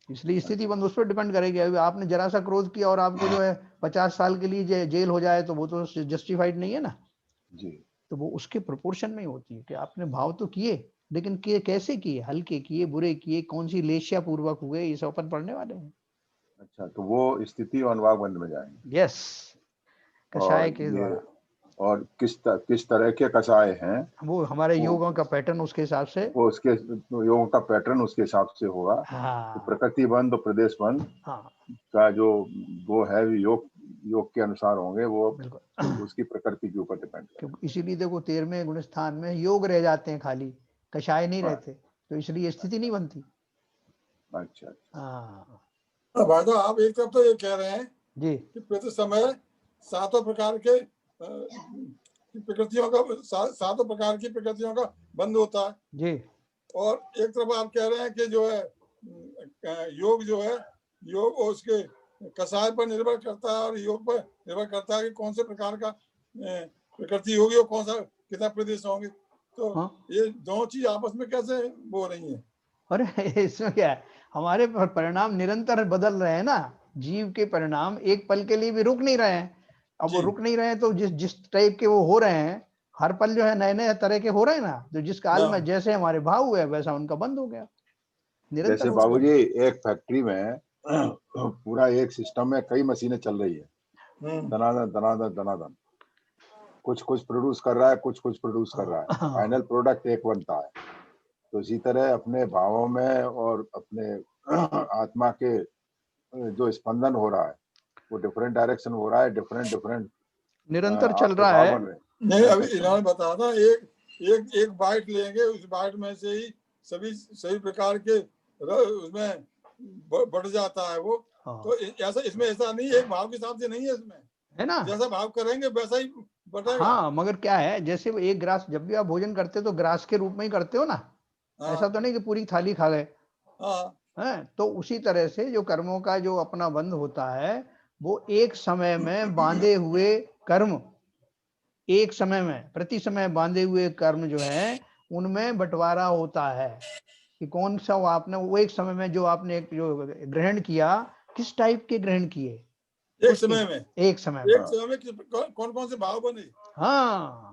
इसलिए स्थिति अच्छा। बंध उस पर डिपेंड करेगी। अभी आपने जरा सा क्रोध किया और आपको जो है 50 साल के लिए जेल हो जाए, तो वो तो जस्टिफाइड नहीं है ना। जी। तो वो उसके प्रोपोर्शन में होती है कि आपने भाव तो किए, लेकिन किए कैसे किए, हल्के किए, बुरे किए, कौन सी लेशिया पूर्वक हुए, ये सब अपन पढ़ने वाले हैं। अच्छा, तो वो स्थिति और अनुभाग बंद में जाएंगे। यस, कषाय और के ये द्वारा। और किस तरह के कषाय हैं, वो हमारे वो योगों का पैटर्न उसके हिसाब से। वो उसके योगों का पैटर्न उसके हिसाब से होगा। तो हाँ प्रकृति बंद और प्रदेश बंद हाँ का जो वो है योग योग के अनुसार होंगे, वो बिल्कुल। उसकी प्रकृति के ऊपर डिपेंड करेंगे। क्योंकि इसीलिए देखो 13वें गुण स्थान में योग रह जाते हैं, खाली कषाय नहीं हाँ, रहते, तो इसलिए स्थिति नहीं बनती। अच्छा अच्छा। हाँ भाई साहब, आप एक तरफ तो ये कह रहे हैं जी कि प्रति समय सातों प्रकार के प्रकृतियों का सातों प्रकार की प्रकृतियों का बंद होता है, जी और एक तरफ आप कह रहे हैं कि जो है योग जो है, योग उसके कषाय पर निर्भर करता है और योग पर निर्भर करता है कि कौन से प्रकार का प्रकृति होगी और कौन सा कितना प्रदेश होंगे। तो हाँ। ये दोनों चीज आपस में कैसे वो रही है? अरे इसमें क्या है, हमारे परिणाम निरंतर बदल रहे हैं ना। जीव के परिणाम एक पल के लिए भी रुक नहीं रहे हैं। अब वो जी रुक नहीं रहे हैं तो जिस जिस टाइप के वो हो रहे हैं, हर पल जो है नए नए तरह के हो रहे हैं ना, तो जिस काल में हाँ जैसे हमारे भाव हुए वैसा उनका बंद हो गया, निरंतर जैसे होता है। बाबूजी, एक फैक्ट्री में पूरा एक सिस्टम में कई मशीनें चल रही है, दनादन दनादन दनादन, कुछ कुछ प्रोड्यूस कर रहा है, कुछ प्रोड्यूस कर रहा है, हाँ फाइनल प्रोडक्ट एक बनता है। तो इसी तरह अपने भावों में और अपने आत्मा के जो स्पंदन हो रहा है, वो डिफरेंट डायरेक्शन हो रहा है, डिफरेंट डिफरेंट निरंतर चल आपके रहा भाव है। बन रहे हैं। नहीं, अभी निरंतर चल इन्होंने बताया था एक बाइट लेंगे, उस बाइट में से ही सभी प्रकार के उसमें बढ़ जाता है वो। हाँ तो ऐसा इसमें ऐसा नहीं, एक भाव के हिसाब से नहीं है इसमें, है ना। जैसा भाव करेंगे वैसा ही बढ़ेगा। हाँ मगर क्या है, जैसे वो एक ग्रास, जब भी आप भोजन करते हो तो ग्रास के रूप में ही करते हो ना, ऐसा हाँ तो नहीं कि पूरी थाली खा गए हाँ हैं। तो उसी तरह से जो कर्मों का जो अपना बंध होता है, वो एक समय में बांधे हुए कर्म, एक समय में प्रति समय बांधे हुए कर्म जो है, उनमें बंटवारा होता है कि कौन सा वो आपने वो एक समय में जो आपने एक जो ग्रहण किया, किस टाइप के ग्रहण किए एक उसके समय में एक समय में। कौन कौन से भाव बने, हाँ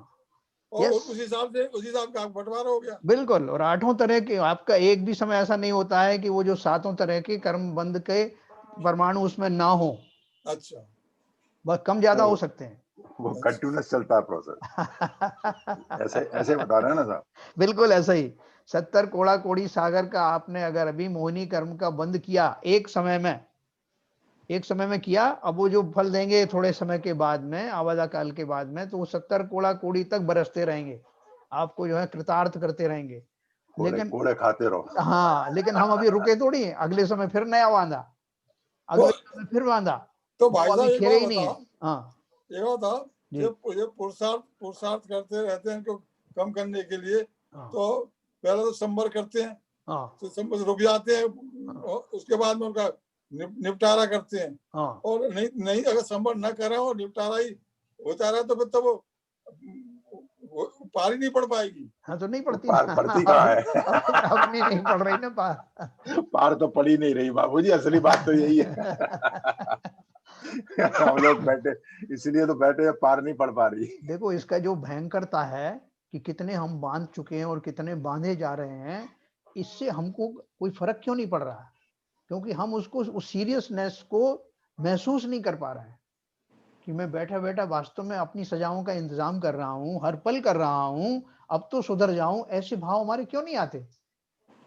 और यस उस हिसाब का बंटवारा हो गया। बिल्कुल। और 8 तरह के, आपका एक भी समय ऐसा नहीं होता है कि वो जो 7 तरह के कर्म बंध के परमाणु उसमें ना हो, अच्छा बस कम ज्यादा हो वो सकते हैं। वो कंटिन्यूस चलता है प्रोसेस। ऐसे ऐसे बता रहे हैं ना साहब। बिल्कुल ऐसा ही। 70 कोड़ा कोड़ी सागर का आपने अगर अभी मोहिनी कर्म का बंद किया एक समय में किया, अब वो जो फल देंगे थोड़े समय के बाद में, आवादा काल के बाद में, तो वो 70 कोड़ा कोड़ी तक बरसते रहेंगे, आपको जो है कृतार्थ करते रहेंगे। लेकिन कोड़े खाते रहो। हाँ, लेकिन हम अभी रुके थोड़ी हैं, अगले समय फिर नया बांधा, अगले समय फिर बांधा, तो वो भाई अभी साहब एक खेले बात ही नहीं है। बताओ, हाँ एक बात बताओ, जी। ये पुरुषार्थ करते रहते हैं इनको कम करने के लिए, हाँ तो पहले तो संबर करते हैं, हाँ तो संबर रुक जाते हैं, और उसके बाद में उनका निपटारा करते हैं। हाँ, और नहीं अगर संबर न करें और निपटारा ही होता रहा तो फिर तो वो पार ही नहीं पड़ पाएगी। हाँ तो नहीं तो पड़ती पार ना। पड़ती कहाँ है? अपनी नहीं पड़ रही ना पार। पार तो पड़ी नहीं रही बाबूजी, असली बात तो यही है। हम लोग बैठे, इसलिए तो बैठे हैं, पार नहीं पड़ पा रही। देखो इसका जो भयंकरता है कि कितने हम बांध चुके हैं और कितने बांधे जा रहे हैं, इससे हमको कोई फर्क क्यों नहीं पड़ रहा है? क्योंकि हम उसको, उस सीरियसनेस को महसूस नहीं कर पा रहे हैं कि मैं बैठा बैठा वास्तव में अपनी सजाओं का इंतजाम कर रहा हूँ, हर पल कर रहा हूँ, अब तो सुधर जाऊं। ऐसे भाव हमारे क्यों नहीं आते?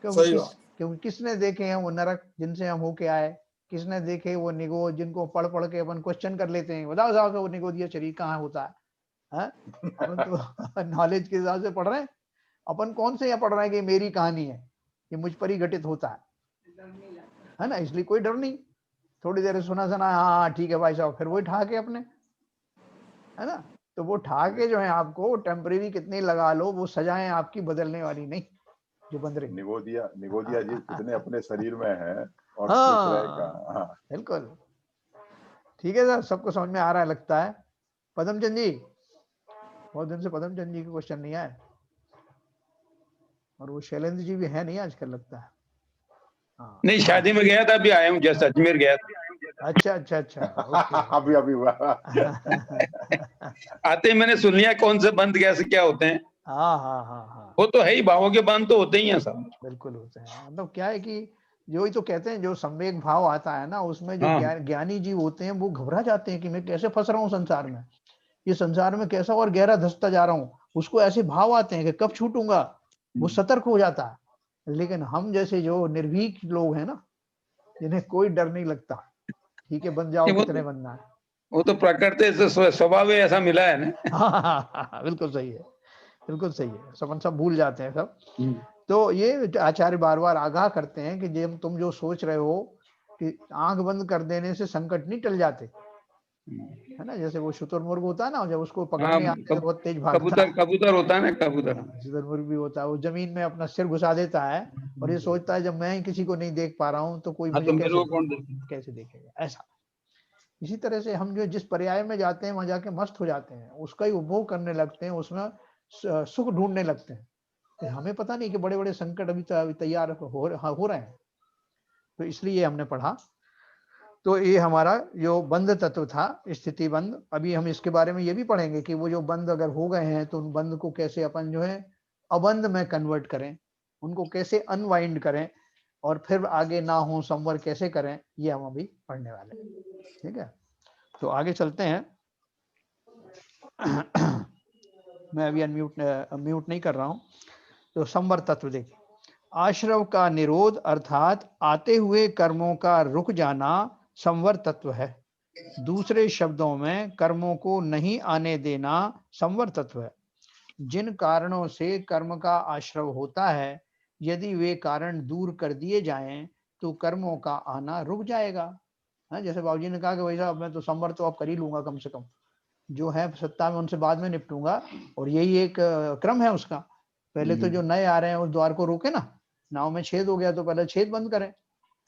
सही बात। क्योंकि किसने देखे हैं वो नरक जिनसे हम होके आए, किसने देखे वो निगोद जिनको पढ़ पढ़ के अपन क्वेश्चन कर लेते हैं, बताओ साहब वो निगोदिया शरीर कहाँ होता है? अपन तो नॉलेज के हिसाब से पढ़ रहे हैं। अपन कौन से यहाँ पढ़ रहे हैं कि मेरी कहानी है, ये मुझ पर ही घटित होता है ना, इसलिए कोई डर नहीं। थोड़ी देर सुना हाँ ठीक है भाई साहब, फिर वही ठाके अपने, है ना। तो वो ठाके जो है आपको टेम्परेरी कितनी लगा लो, वो सजाएं आपकी बदलने वाली नहीं जो बंद रही। निगोदिया जी कितने अपने शरीर में है और दिख रहे का। हाँ हाँ। बिल्कुल ठीक है सर, सबको समझ में आ रहा है लगता है। पदमचंद जी, बहुत दिन से पदमचंद जी के क्वेश्चन नहीं आए, और वो शैलेंद्र जी भी है नहीं आजकल लगता है। हाँ नहीं, शादी में गया था, अभी आया हूँ, जस्ट अजमेर गया था। अच्छा अच्छा अच्छा, ओके अभी अभी हुआ। आते ही मैंने सुन लिया कौन से बंद कैसे क्या होते हैं। हाँ हाँ हाँ हाँ, वो तो है ही, भावों के बंद तो होते ही हैं सब। बिल्कुल होते हैं। मतलब क्या है कि जो ही तो कहते हैं, जो संवेग भाव आता है ना, उसमें जो हाँ ज्ञानी जीव होते हैं वो घबरा जाते हैं कि मैं कैसे फंस रहा हूँ संसार में, ये संसार में कैसा और गहरा धंसता जा रहा हूँ। उसको ऐसे भाव आते हैं कि कब छूटूंगा, वो सतर्क हो जाता है। लेकिन हम जैसे जो निर्भीक लोग हैं ना, जिन्हें कोई डर नहीं लगता, ठीक है बन जाओ कितने बनना है। वो तो प्रकृति से स्वभाव ही ऐसा मिला है ना। हाँ बिल्कुल सही है, बिल्कुल सही है, सब भूल जाते हैं सब। तो ये आचार्य बार बार आगाह करते हैं कि जब तुम जो सोच रहे हो कि आंख बंद कर देने से संकट नहीं टल जाते, है ना। जैसे वो शुतुरमुर्ग होता है ना, जब उसको पकड़ने आते हैं बहुत तेज भागता है। कबूतर होता है ना, कबूतर। शुतुरमुर्ग भी होता है, वो जमीन में अपना सिर घुसा देता है और ये सोचता है जब मैं ही किसी को नहीं देख पा रहा हूँ तो कोई हाँ, मुझे तो मेरे को कौन देखेगा? कैसे देखेगा, ऐसा। इसी तरह से हम जो जिस पर्याय में जाते हैं वहां जाके मस्त हो जाते हैं, उसका ही उपभोग करने लगते हैं, उसमें सुख ढूंढने लगते हैं। तो हमें पता नहीं कि बड़े बड़े संकट अभी तैयार हो रहे हैं। तो इसलिए हमने पढ़ा। तो ये हमारा जो बंध तत्व था, स्थिति बंध, अभी हम इसके बारे में ये भी पढ़ेंगे कि वो जो बंध अगर हो गए हैं तो उन बंध को कैसे अपन जो है अबंध में कन्वर्ट करें, उनको कैसे अनवाइंड करें, और फिर आगे ना हो संवर कैसे करें, ये हम अभी पढ़ने वाले हैं। ठीक है, तो आगे चलते हैं। मैं अभी म्यूट नहीं कर रहा हूं। तो संवर तत्व देखिए, आश्रव का निरोध अर्थात आते हुए कर्मों का रुक जाना संवर तत्व है। दूसरे शब्दों में कर्मों को नहीं आने देना संवर तत्व है। जिन कारणों से कर्म का आश्रव होता है, यदि वे कारण दूर कर दिए जाएं तो कर्मों का आना रुक जाएगा। जैसे बाबूजी ने कहा कि भाई साहब मैं तो संवर तो अब कर ही लूंगा, कम से कम जो है सत्ता में उनसे बाद में निपटूंगा, और यही एक क्रम है उसका। पहले तो जो नए आ रहे हैं उस द्वार को रोके ना, नाव में छेद हो गया तो पहले छेद बंद करें,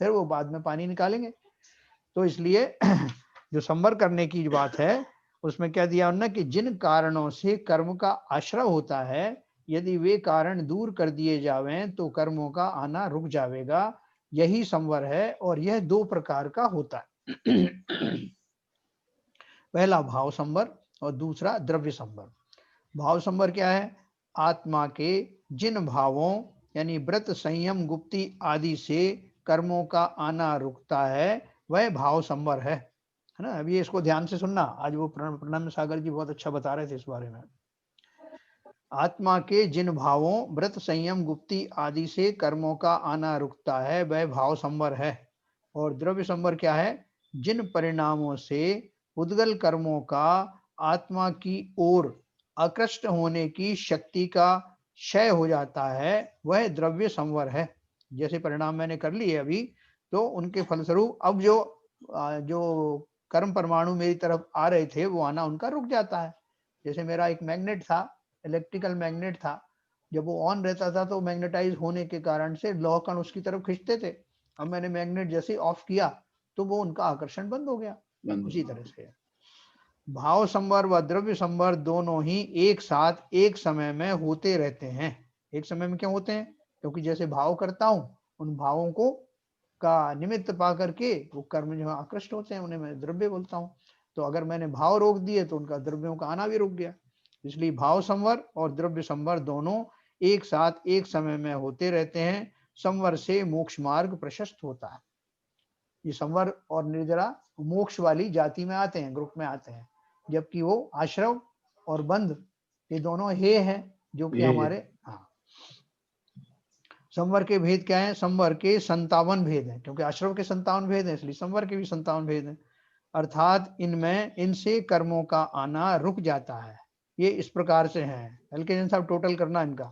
फिर वो बाद में पानी निकालेंगे। तो इसलिए जो संवर करने की बात है उसमें क्या दिया उन्होंने कि जिन कारणों से कर्म का आश्रय होता है, यदि वे कारण दूर कर दिए जावें तो कर्मों का आना रुक जाएगा, यही संवर है। और यह दो प्रकार का होता है। पहला भाव संवर और दूसरा द्रव्य संवर। भाव संवर क्या है? आत्मा के जिन भावों यानी व्रत संयम गुप्ति आदि से कर्मों का आना रुकता है, वह भाव संवर है ना। अभी इसको ध्यान से सुनना, आज वो प्रणम सागर जी बहुत अच्छा बता रहे थे इस बारे में। आत्मा के जिन भावों व्रत संयम गुप्ति आदि से कर्मों का आना रुकता है, वह भाव संवर है। और द्रव्य संवर क्या है? जिन परिणामों से उद्गल कर्मों का आत्मा की ओर आकृष्ट होने की शक्ति का क्षय हो जाता है वह द्रव्य संवर है। जैसे परिणाम मैंने कर लिए अभी, तो उनके फलस्वरूप अब जो कर्म परमाणु मेरी तरफ आ रहे थे वो आना उनका रुक जाता है। जैसे मेरा एक मैग्नेट था, इलेक्ट्रिकल मैग्नेट था, जब वो ऑन रहता था तो मैग्नेटाइज होने के कारण से लौह कण उसकी तरफ खींचते थे। अब मैंने मैग्नेट जैसे ऑफ किया तो वो उनका आकर्षण बंद हो गया। उसी तरह से भाव संवर व द्रव्य संवर दोनों ही एक साथ एक समय में होते रहते हैं। एक समय में क्यों होते हैं? क्योंकि जैसे भाव करता हूं, उन भावों को का निमित्त पा करके वो कर्म जो आकृष्ट होते हैं, उन्हें मैं द्रव्य बोलता हूं। तो अगर मैंने भाव रोक दिए तो उनका द्रव्यों का आना भी रुक गया। इसलिए भाव संवर और द्रव्य संवर दोनों एक साथ एक समय में होते रहते हैं। संवर से मोक्ष मार्ग प्रशस्त होता है। ये संवर और निर्जरा मोक्ष वाली जाति में आते हैं, ग्रुप में आते हैं, जबकि वो आश्रव और बंध ये दोनों हे हैं जो कि हमारे संवर के भेद क्या है? संवर के 57 भेद हैं, क्योंकि आश्रव के 57 भेद हैं, इसलिए संवर के भी 57 भेद हैं। अर्थात इनसे कर्मों का आना रुक जाता है। ये इस प्रकार से हैं। हल्के साहब टोटल करना इनका: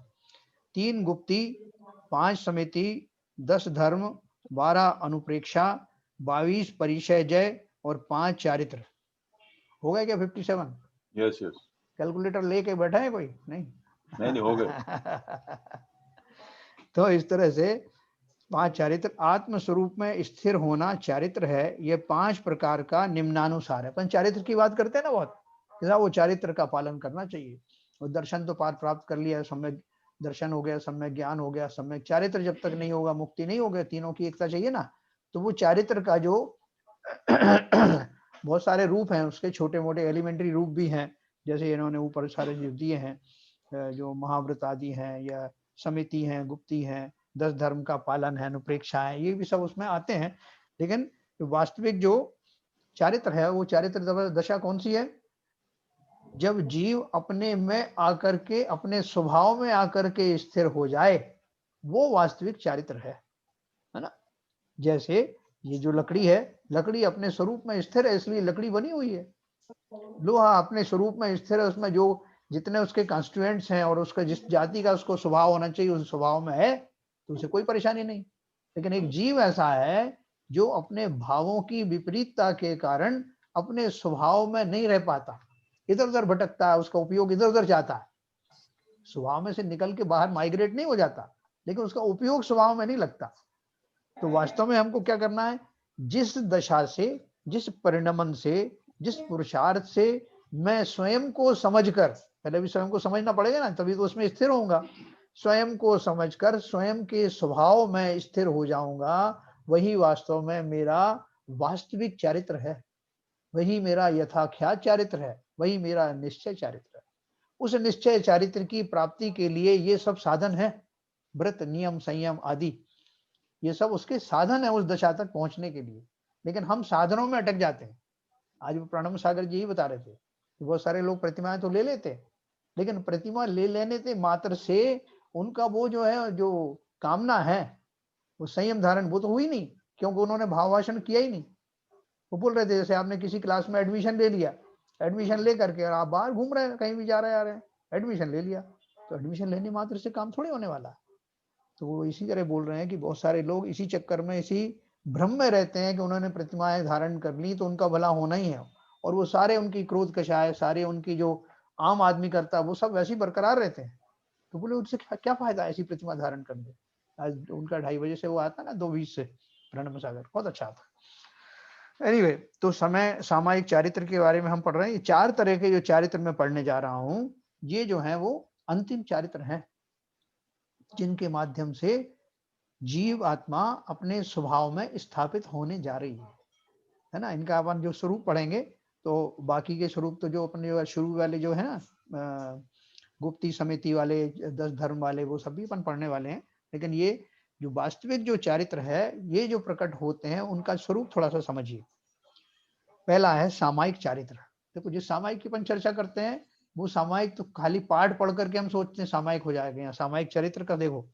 3 गुप्ती, 5 समिति, 10 धर्म, 12 अनुप्रेक्षा, 22 परिचय जय और 5 चारित्र। हो गया क्या 57? Yes yes. कैलकुलेटर लेके बैठा है कोई? नहीं हो गए। तो इस तरह से 5 चारित्र आत्म स्वरूप में स्थिर होना चारित्र है। ये 5 प्रकार का निम्नानुसार है। अपन चारित्र की बात करते हैं ना बहुत, वो चारित्र का पालन करना चाहिए। और दर्शन तो पार प्राप्त कर लिया, सम्यक दर्शन हो गया, सम्यक ज्ञान हो गया, सम्यक चारित्र जब तक नहीं होगा, मुक्ति नहीं होगी, तीनों की एकता चाहिए ना। तो वो चारित्र का जो बहुत सारे रूप हैं, उसके छोटे मोटे एलिमेंट्री रूप भी हैं, जैसे इन्होंने ऊपर सारे जो दिए हैं, जो महाव्रत आदि हैं या समिति हैं, गुप्ती हैं, 10 धर्म का पालन है, अनुप्रेक्षा है, ये भी सब उसमें आते हैं। लेकिन वास्तविक जो चारित्र है, वो चारित्र दशा कौन सी है? जब जीव अपने में आकर के, अपने स्वभाव में आकर के स्थिर हो जाए, वो वास्तविक चारित्र है ना। जैसे ये जो लकड़ी है, लकड़ी अपने स्वरूप में स्थिर है, इसलिए लकड़ी बनी हुई है। लोहा अपने स्वरूप में स्थिर है, उसमें जो जितने उसके कॉन्स्टिट्यूएंट्स हैं और उसका जिस जाति का उसको स्वभाव होना चाहिए उस स्वभाव में है, तो उसे कोई परेशानी नहीं। लेकिन एक जीव ऐसा है जो अपने भावों की विपरीतता के कारण अपने स्वभाव में नहीं रह पाता, इधर उधर भटकता है, उसका उपयोग इधर उधर जाता है। स्वभाव में से निकल के बाहर माइग्रेट नहीं हो जाता, लेकिन उसका उपयोग स्वभाव में नहीं लगता। तो वास्तव में हमको क्या करना है? जिस दशा से, जिस परिणमन से, जिस पुरुषार्थ से मैं स्वयं को समझकर, पहले भी स्वयं को समझना पड़ेगा ना, तभी तो उसमें स्थिर होऊंगा। स्वयं को समझकर स्वयं के स्वभाव में स्थिर हो जाऊंगा, वही वास्तव में मेरा वास्तविक चारित्र है, वही मेरा यथाख्यात चारित्र है, वही मेरा निश्चय चारित्र है। उस निश्चय चारित्र की प्राप्ति के लिए ये सब साधन है, व्रत, नियम, संयम आदि, ये सब उसके साधन है उस दशा तक पहुंचने के लिए। लेकिन हम साधनों में अटक जाते हैं। आज वो प्रणम सागर जी ही बता रहे थे कि बहुत सारे लोग प्रतिमाएं तो ले लेते, लेकिन प्रतिमा ले लेने से मात्र से उनका वो जो है, जो कामना है, वो संयम धारण वो तो हुई नहीं, क्योंकि उन्होंने भावाषण किया ही नहीं। वो बोल रहे थे जैसे आपने किसी क्लास में एडमिशन ले लिया, एडमिशन ले करके आप बाहर घूम रहे हैं, कहीं भी जा रहे आ रहे हैं, एडमिशन ले लिया, तो एडमिशन लेने मात्र से काम थोड़ी होने वाला। तो वो इसी तरह बोल रहे हैं कि बहुत सारे लोग इसी चक्कर में, इसी भ्रम में रहते हैं कि उन्होंने प्रतिमाएं धारण कर ली तो उनका भला होना ही है, और वो सारे उनकी क्रोध कषाय, सारे उनकी जो आम आदमी करता है वो सब वैसे ही बरकरार रहते हैं। तो बोले उनसे क्या फायदा ऐसी प्रतिमा धारण करने। आज उनका 2:30 बजे से वो आता ना 2:20 से प्रणम सागर, बहुत अच्छा था। एनीवे, तो समय सामायिक चारित्र के बारे में हम पढ़ रहे हैं। ये 4 तरह के जो चारित्र मैं पढ़ने जा रहा हूँ, ये जो है वो अंतिम चारित्र हैं, जिनके माध्यम से जीव आत्मा अपने स्वभाव में स्थापित होने जा रही है ना। इनका अपन जो स्वरूप पढ़ेंगे, तो बाकी के स्वरूप तो जो अपने जो शुरू वाले जो है ना, गुप्ती समिति वाले, 10 धर्म वाले, वो सभी अपन पढ़ने वाले हैं। लेकिन ये जो वास्तविक जो चारित्र है, ये जो प्रकट होते हैं, उनका स्वरूप थोड़ा सा समझिए। पहला है सामायिक चारित्र। देखो, जिस सामायिक की अपन चर्चा करते हैं, वो सामायिक तो खाली पाठ पढ़ करके हम सोचते हैं सामायिक हो जाएगा। यहाँ सामायिक चरित्र का देखो,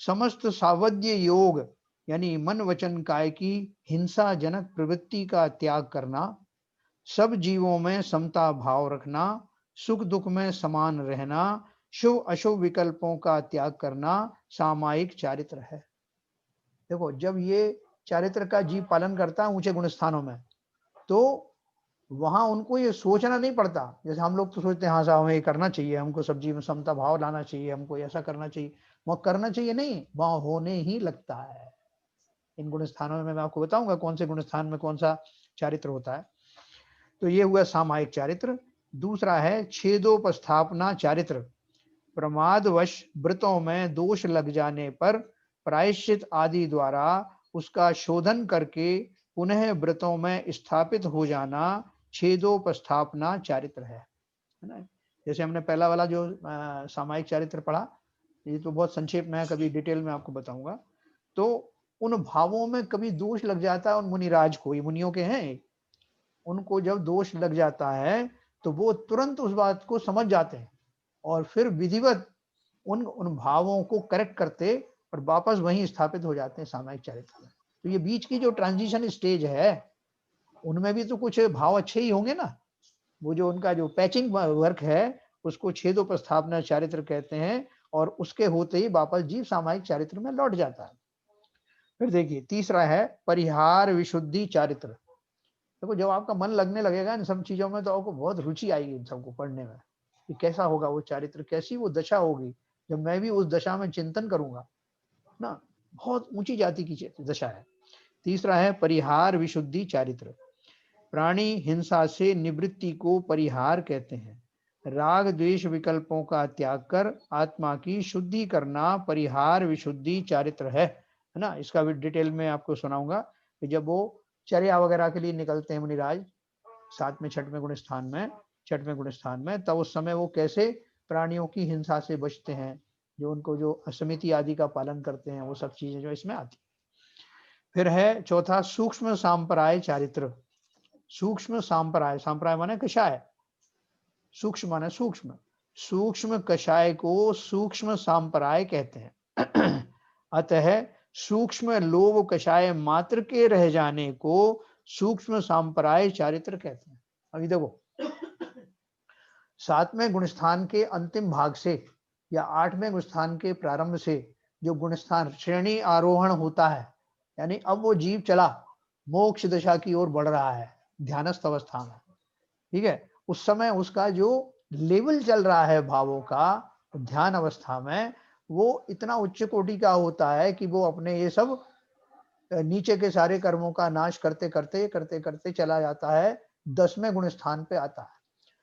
समस्त सावध्य योग यानी मन वचन काय की हिंसा जनक प्रवृत्ति का त्याग करना, सब जीवों में समता भाव रखना, सुख दुख में समान रहना, शुभ अशुभ विकल्पों का त्याग करना सामायिक चारित्र है। देखो, जब ये चारित्र का जीव पालन करता है ऊंचे गुण स्थानों में, तो वहां उनको ये सोचना नहीं पड़ता। जैसे हम लोग तो सोचते हैं हाँ साहब हमें ये करना चाहिए, हमको सब्जी में समता भाव लाना चाहिए, हमको ऐसा करना चाहिए, वहां करना चाहिए नहीं, वहां होने ही लगता है। इन गुण स्थानों में मैं आपको बताऊंगा कौन से गुण स्थान में कौन सा चारित्र होता है। तो ये हुआ सामायिक चारित्र। दूसरा है छेदोपस्थापना चारित्र। प्रमादवश व्रतों में दोष लग जाने पर प्रायश्चित आदि द्वारा उसका शोधन करके पुनः व्रतों में स्थापित हो जाना छेदोपस्थापना चारित्र है ना। जैसे हमने पहला वाला जो सामायिक चारित्र पढ़ा, ये तो बहुत संक्षेप में, कभी डिटेल में आपको बताऊंगा। तो उन भावों में कभी दोष लग जाता है उन मुनिराज को, ये मुनियों के हैं, उनको जब दोष लग जाता है तो वो तुरंत उस बात को समझ जाते हैं और फिर विधिवत उन भावों को करेक्ट करते और वापस वहीं स्थापित हो जाते हैं सामायिक चारित्र में। तो ये बीच की जो ट्रांजिशन स्टेज है उनमें भी तो कुछ भाव अच्छे ही होंगे ना। वो जो उनका जो पैचिंग वर्क है उसको छेदोपस्थापना चारित्र कहते हैं, और उसके होते ही वापस जीव सामायिक चारित्र में लौट जाता है। फिर देखिए तीसरा है परिहार विशुद्धि चारित्र। देखो, जब आपका मन लगने लगेगा इन सब चीजों में तो आपको बहुत रुचि आएगी इन सबको पढ़ने में, कि कैसा होगा वो चारित्र, कैसी वो दशा होगी जब मैं भी उस दशा में चिंतन करूंगा ना। बहुत ऊंची जाति की दशा है। तीसरा है परिहार विशुद्धि चारित्र। प्राणी हिंसा से निवृत्ति को परिहार कहते हैं। राग द्वेष विकल्पों का त्याग कर आत्मा की शुद्धि करना परिहार विशुद्धि चारित्र है ना। इसका भी डिटेल में आपको सुनाऊंगा कि जब वो चर्या वगैरह के लिए निकलते हैं मुनिराज 7वें 6वें गुण स्थान में, 6वें गुण स्थान में, तब उस समय वो कैसे प्राणियों की हिंसा से बचते हैं, जो उनको जो असमिति आदि का पालन करते हैं, वो सब चीजें जो इसमें आती। फिर है चौथा सूक्ष्म सांप्राय चारित्र। सूक्ष्म सांप्राय, सांप्राय माने कषाय, सूक्ष्म माने सूक्ष्म, सूक्ष्म कषाय को सूक्ष्म सांप्राय कहते हैं। अतः सूक्ष्म लोभ कषाय मात्र के रह जाने को सूक्ष्म सांप्राय चारित्र कहते हैं। अभी देखो, 7वें गुणस्थान के अंतिम भाग से या 8वें गुणस्थान के प्रारंभ से जो गुणस्थान श्रेणी आरोहण होता है, यानी अब वो जीव चला मोक्ष दशा की ओर बढ़ रहा है ध्यानस्थ अवस्था में, ठीक है, उस समय उसका जो लेवल चल रहा है भावों का ध्यान अवस्था में, वो इतना उच्च कोटि का होता है कि वो अपने ये सब नीचे के सारे कर्मों का नाश करते करते करते करते चला जाता है 10वें गुण स्थान पे आता है।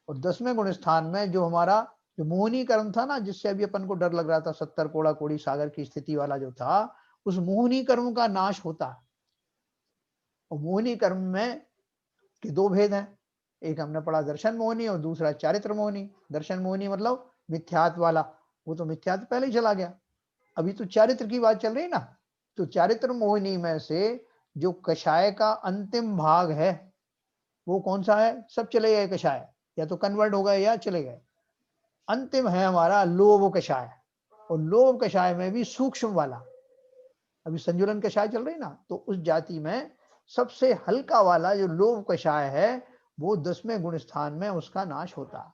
और 10वें गुण स्थान में जो हमारा जो मोहनी कर्म था ना, जिससे अभी अपन को डर लग रहा था, 70 कोड़ा कोड़ी सागर की स्थिति वाला जो था, उस मोहनी कर्म का नाश होता है। और मोहनी कर्म में के दो भेद हैं, एक हमने पढ़ा दर्शन मोहनी और दूसरा चारित्र मोहनी। दर्शन मोहनी मतलब मिथ्यात्व वाला, वो तो मिथ्यात्व पहले ही चला गया, अभी तो चारित्र की बात चल रही ना। तो चारित्र मोहिनी में से जो कषाय का अंतिम भाग है वो कौन सा है? सब चले गए कषाय, या तो कन्वर्ट हो गए या चले गए। अंतिम है हमारा लोभ कषाय, और लोभ कषाय में भी सूक्ष्म वाला, अभी संजुलन कषाय चल रही ना, तो उस जाति में सबसे हल्का वाला जो लोभ कषाय है वो 10वें गुण स्थान में उसका नाश होता है।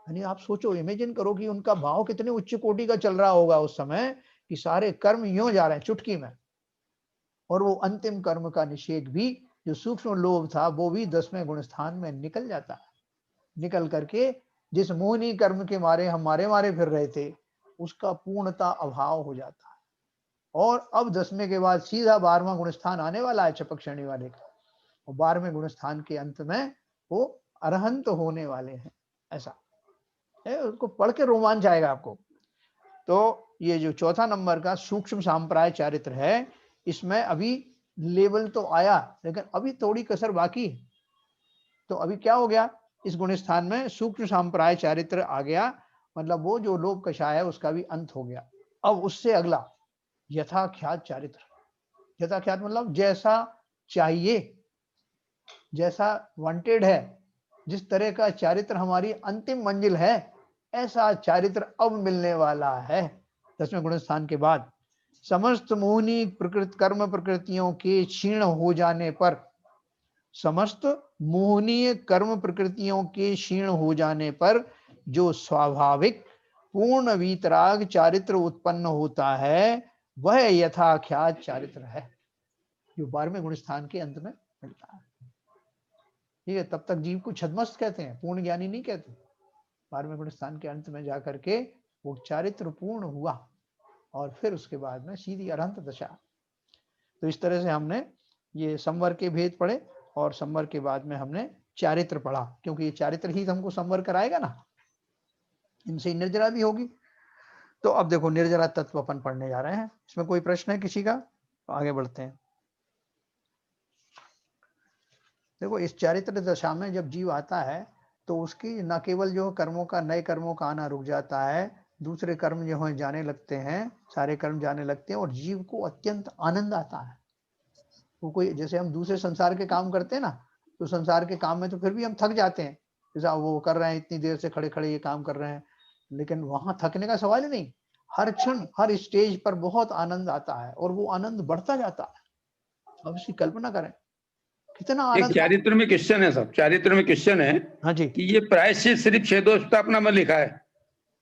यानी आप सोचो, इमेजिन करो कि उनका भाव कितने उच्च कोटि का चल रहा होगा उस समय, कि सारे कर्म यूं जा रहे हैं चुटकी में, और वो अंतिम कर्म का निषेध भी जो सूक्ष्म लोभ था वो भी 10वें गुण स्थान में निकल जाता है। निकल करके जिस मोहनी कर्म के मारे हम मारे फिर रहे थे उसका पूर्णता अभाव हो जाता है। और अब 10वें के बाद सीधा 12वां गुण स्थान आने वाला है चपक श्रेणी वाले का, और 12वें गुण स्थान के अंत में वो अरहंत होने वाले हैं। ऐसा है, उसको पढ़ के रोमांच आएगा आपको। तो ये जो चौथा नंबर का सूक्ष्म सांप्राय चारित्र है, इसमें अभी लेवल तो आया लेकिन अभी थोड़ी कसर बाकी। तो अभी क्या हो गया, इस गुण स्थान में सूक्ष्म सांप्राय चारित्र आ गया, मतलब वो जो लोभ कषाय है उसका भी अंत हो गया। अब उससे अगला यथाख्यात चारित्र। यथाख्यात मतलब जैसा चाहिए, जैसा वांटेड है, जिस तरह का चारित्र हमारी अंतिम मंजिल है, ऐसा चारित्र अब मिलने वाला है 10वें गुण स्थान के बाद। समस्त मोहनी कर्म प्रकृतियों के क्षीण हो जाने पर, समस्त मोहनीय कर्म प्रकृतियों के क्षीण हो जाने पर जो स्वाभाविक पूर्ण वीतराग चारित्र उत्पन्न होता है, वह यथाख्यात चारित्र है, जो 12वें गुण स्थान के अंत में मिलता है। ठीक है, तब तक जीव को छद्मस्त कहते हैं, पूर्ण ज्ञानी नहीं कहते। 12वें गुण स्थान के अंत में जाकर के वो चारित्र पूर्ण हुआ और फिर उसके बाद में सीधी अरहंत दशा। तो इस तरह से हमने ये संवर के भेद पढ़े और संवर के बाद में हमने चारित्र पढ़ा, क्योंकि ये चारित्र ही हमको संवर कराएगा ना, इनसे निर्जरा भी होगी। तो अब देखो निर्जरा तत्व अपन पढ़ने जा रहे हैं। इसमें कोई प्रश्न है किसी का? तो आगे बढ़ते हैं। देखो इस चारित्र दशा में जब जीव आता है तो उसकी न केवल जो कर्मों का, नए कर्मों का आना रुक जाता है, दूसरे कर्म जो है जाने लगते हैं, सारे कर्म जाने लगते हैं और जीव को अत्यंत आनंद आता है। वो कोई, जैसे हम दूसरे संसार के काम करते हैं ना, तो संसार के काम में तो फिर भी हम थक जाते हैं, जैसा वो कर रहे हैं, इतनी देर से खड़े खड़े ये काम कर रहे हैं, लेकिन वहां थकने का सवाल ही नहीं। हर क्षण हर स्टेज पर बहुत आनंद आता है और वो आनंद बढ़ता जाता है। अब इसकी कल्पना करें कितना एक आनंद। चारित्र में क्वेश्चन है सब, चारित्र में क्वेश्चन है हाँ जी, कि ये प्रायश्चित सिर्फ क्षेदोष्टापना में लिखा है,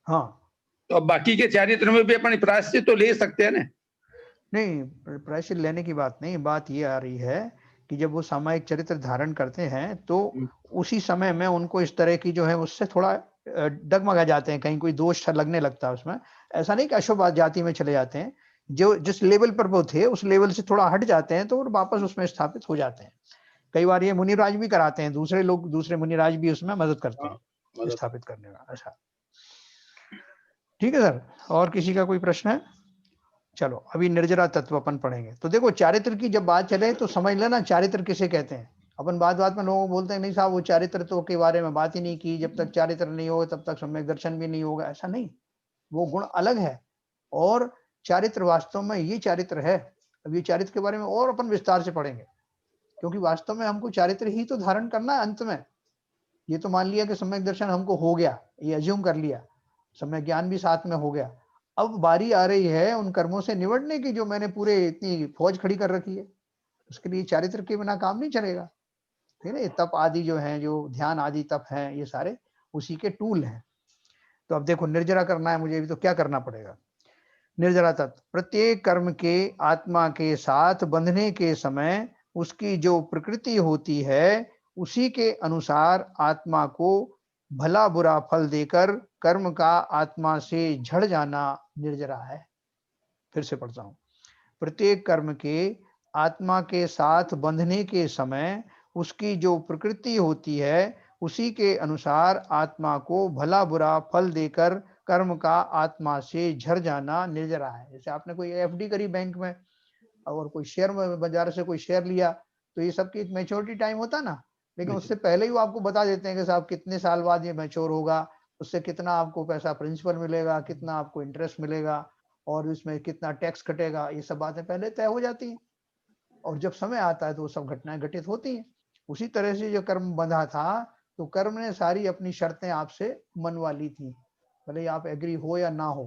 हाँ तो अब बाकी के चारित्र में भी अपन प्रायश्चित तो ले सकते हैं ना? नहीं, प्रायश्चित लेने की बात नहीं, बात ये आ रही है कि जब वो सामायिक चरित्र धारण करते हैं तो उसी समय में उनको इस तरह की जो है उससे थोड़ा डगमगा जाते हैं, कहीं कोई दोष लगने लगता है उसमें। ऐसा नहीं कि अशुभ जाति में चले जाते हैं, जो जिस लेवल पर वो थे उस लेवल से थोड़ा हट जाते हैं तो वापस उसमें स्थापित हो जाते हैं। कई बार ये मुनिराज भी कराते हैं, दूसरे लोग, दूसरे मुनिराज भी उसमें मदद करते हैं स्थापित करने में। अच्छा ठीक है सर, और किसी का कोई प्रश्न है? चलो अभी निर्जरा तत्व अपन पढ़ेंगे। तो देखो चारित्र की जब बात चले तो समझ लेना चारित्र किसे कहते हैं। अपन बात बात में लोगों को बोलते हैं नहीं साहब वो चारित्र तो के बारे में बात ही नहीं की, जब तक चारित्र नहीं होगा तब तक सम्यक दर्शन भी नहीं होगा। ऐसा नहीं, वो गुण अलग है और चारित्र वास्तव में ये चारित्र है। अब ये चारित्र के बारे में और अपन विस्तार से पढ़ेंगे, क्योंकि वास्तव में हमको चारित्र ही तो धारण करना है अंत में। ये तो मान लिया कि सम्यक दर्शन हमको हो गया, ये अज्यूम कर लिया, सम्यक ज्ञान भी साथ में हो गया। अब बारी आ रही है उन कर्मों से निवड़ने की जो मैंने पूरे इतनी फौज खड़ी कर रखी है। उसके लिए चारित्र के बिना काम नहीं चलेगा। ठीक है ना, ये तप आदि जो है, जो ध्यान आदि तप है, ये सारे उसी के टूल हैं। तो अब देखो निर्जरा करना है मुझे भी, तो क्या करना पड़ेगा? निर्जरा तत्व प्रत्येक कर्म के आत्मा के साथ बंधने के समय उसकी जो प्रकृति होती है उसी के अनुसार आत्मा को भला बुरा फल देकर कर्म का आत्मा से झड़ जाना निर्जरा है। फिर से पढ़ता हूं। प्रत्येक कर्म के आत्मा के साथ बंधने के समय उसकी जो प्रकृति होती है उसी के अनुसार आत्मा को भला बुरा फल देकर कर्म का आत्मा से झड़ जाना निर्जरा है। जैसे आपने कोई एफडी करी बैंक में और कोई शेयर बाजार से कोई शेयर लिया, तो ये सबकी एक मैच्योरिटी टाइम होता ना, लेकिन उससे पहले ही वो आपको बता देते हैं कि साहब कितने साल बाद ये मैच्योर होगा, उससे कितना आपको पैसा प्रिंसिपल मिलेगा, कितना आपको इंटरेस्ट मिलेगा और इसमें कितना टैक्स कटेगा। ये सब बातें पहले तय हो जाती हैं और जब समय आता है तो वो सब घटनाएं घटित होती हैं। उसी तरह से जो कर्म बंधा था तो कर्म ने सारी अपनी शर्तें आपसे मनवा ली थी, भले आप एग्री हो या ना हो,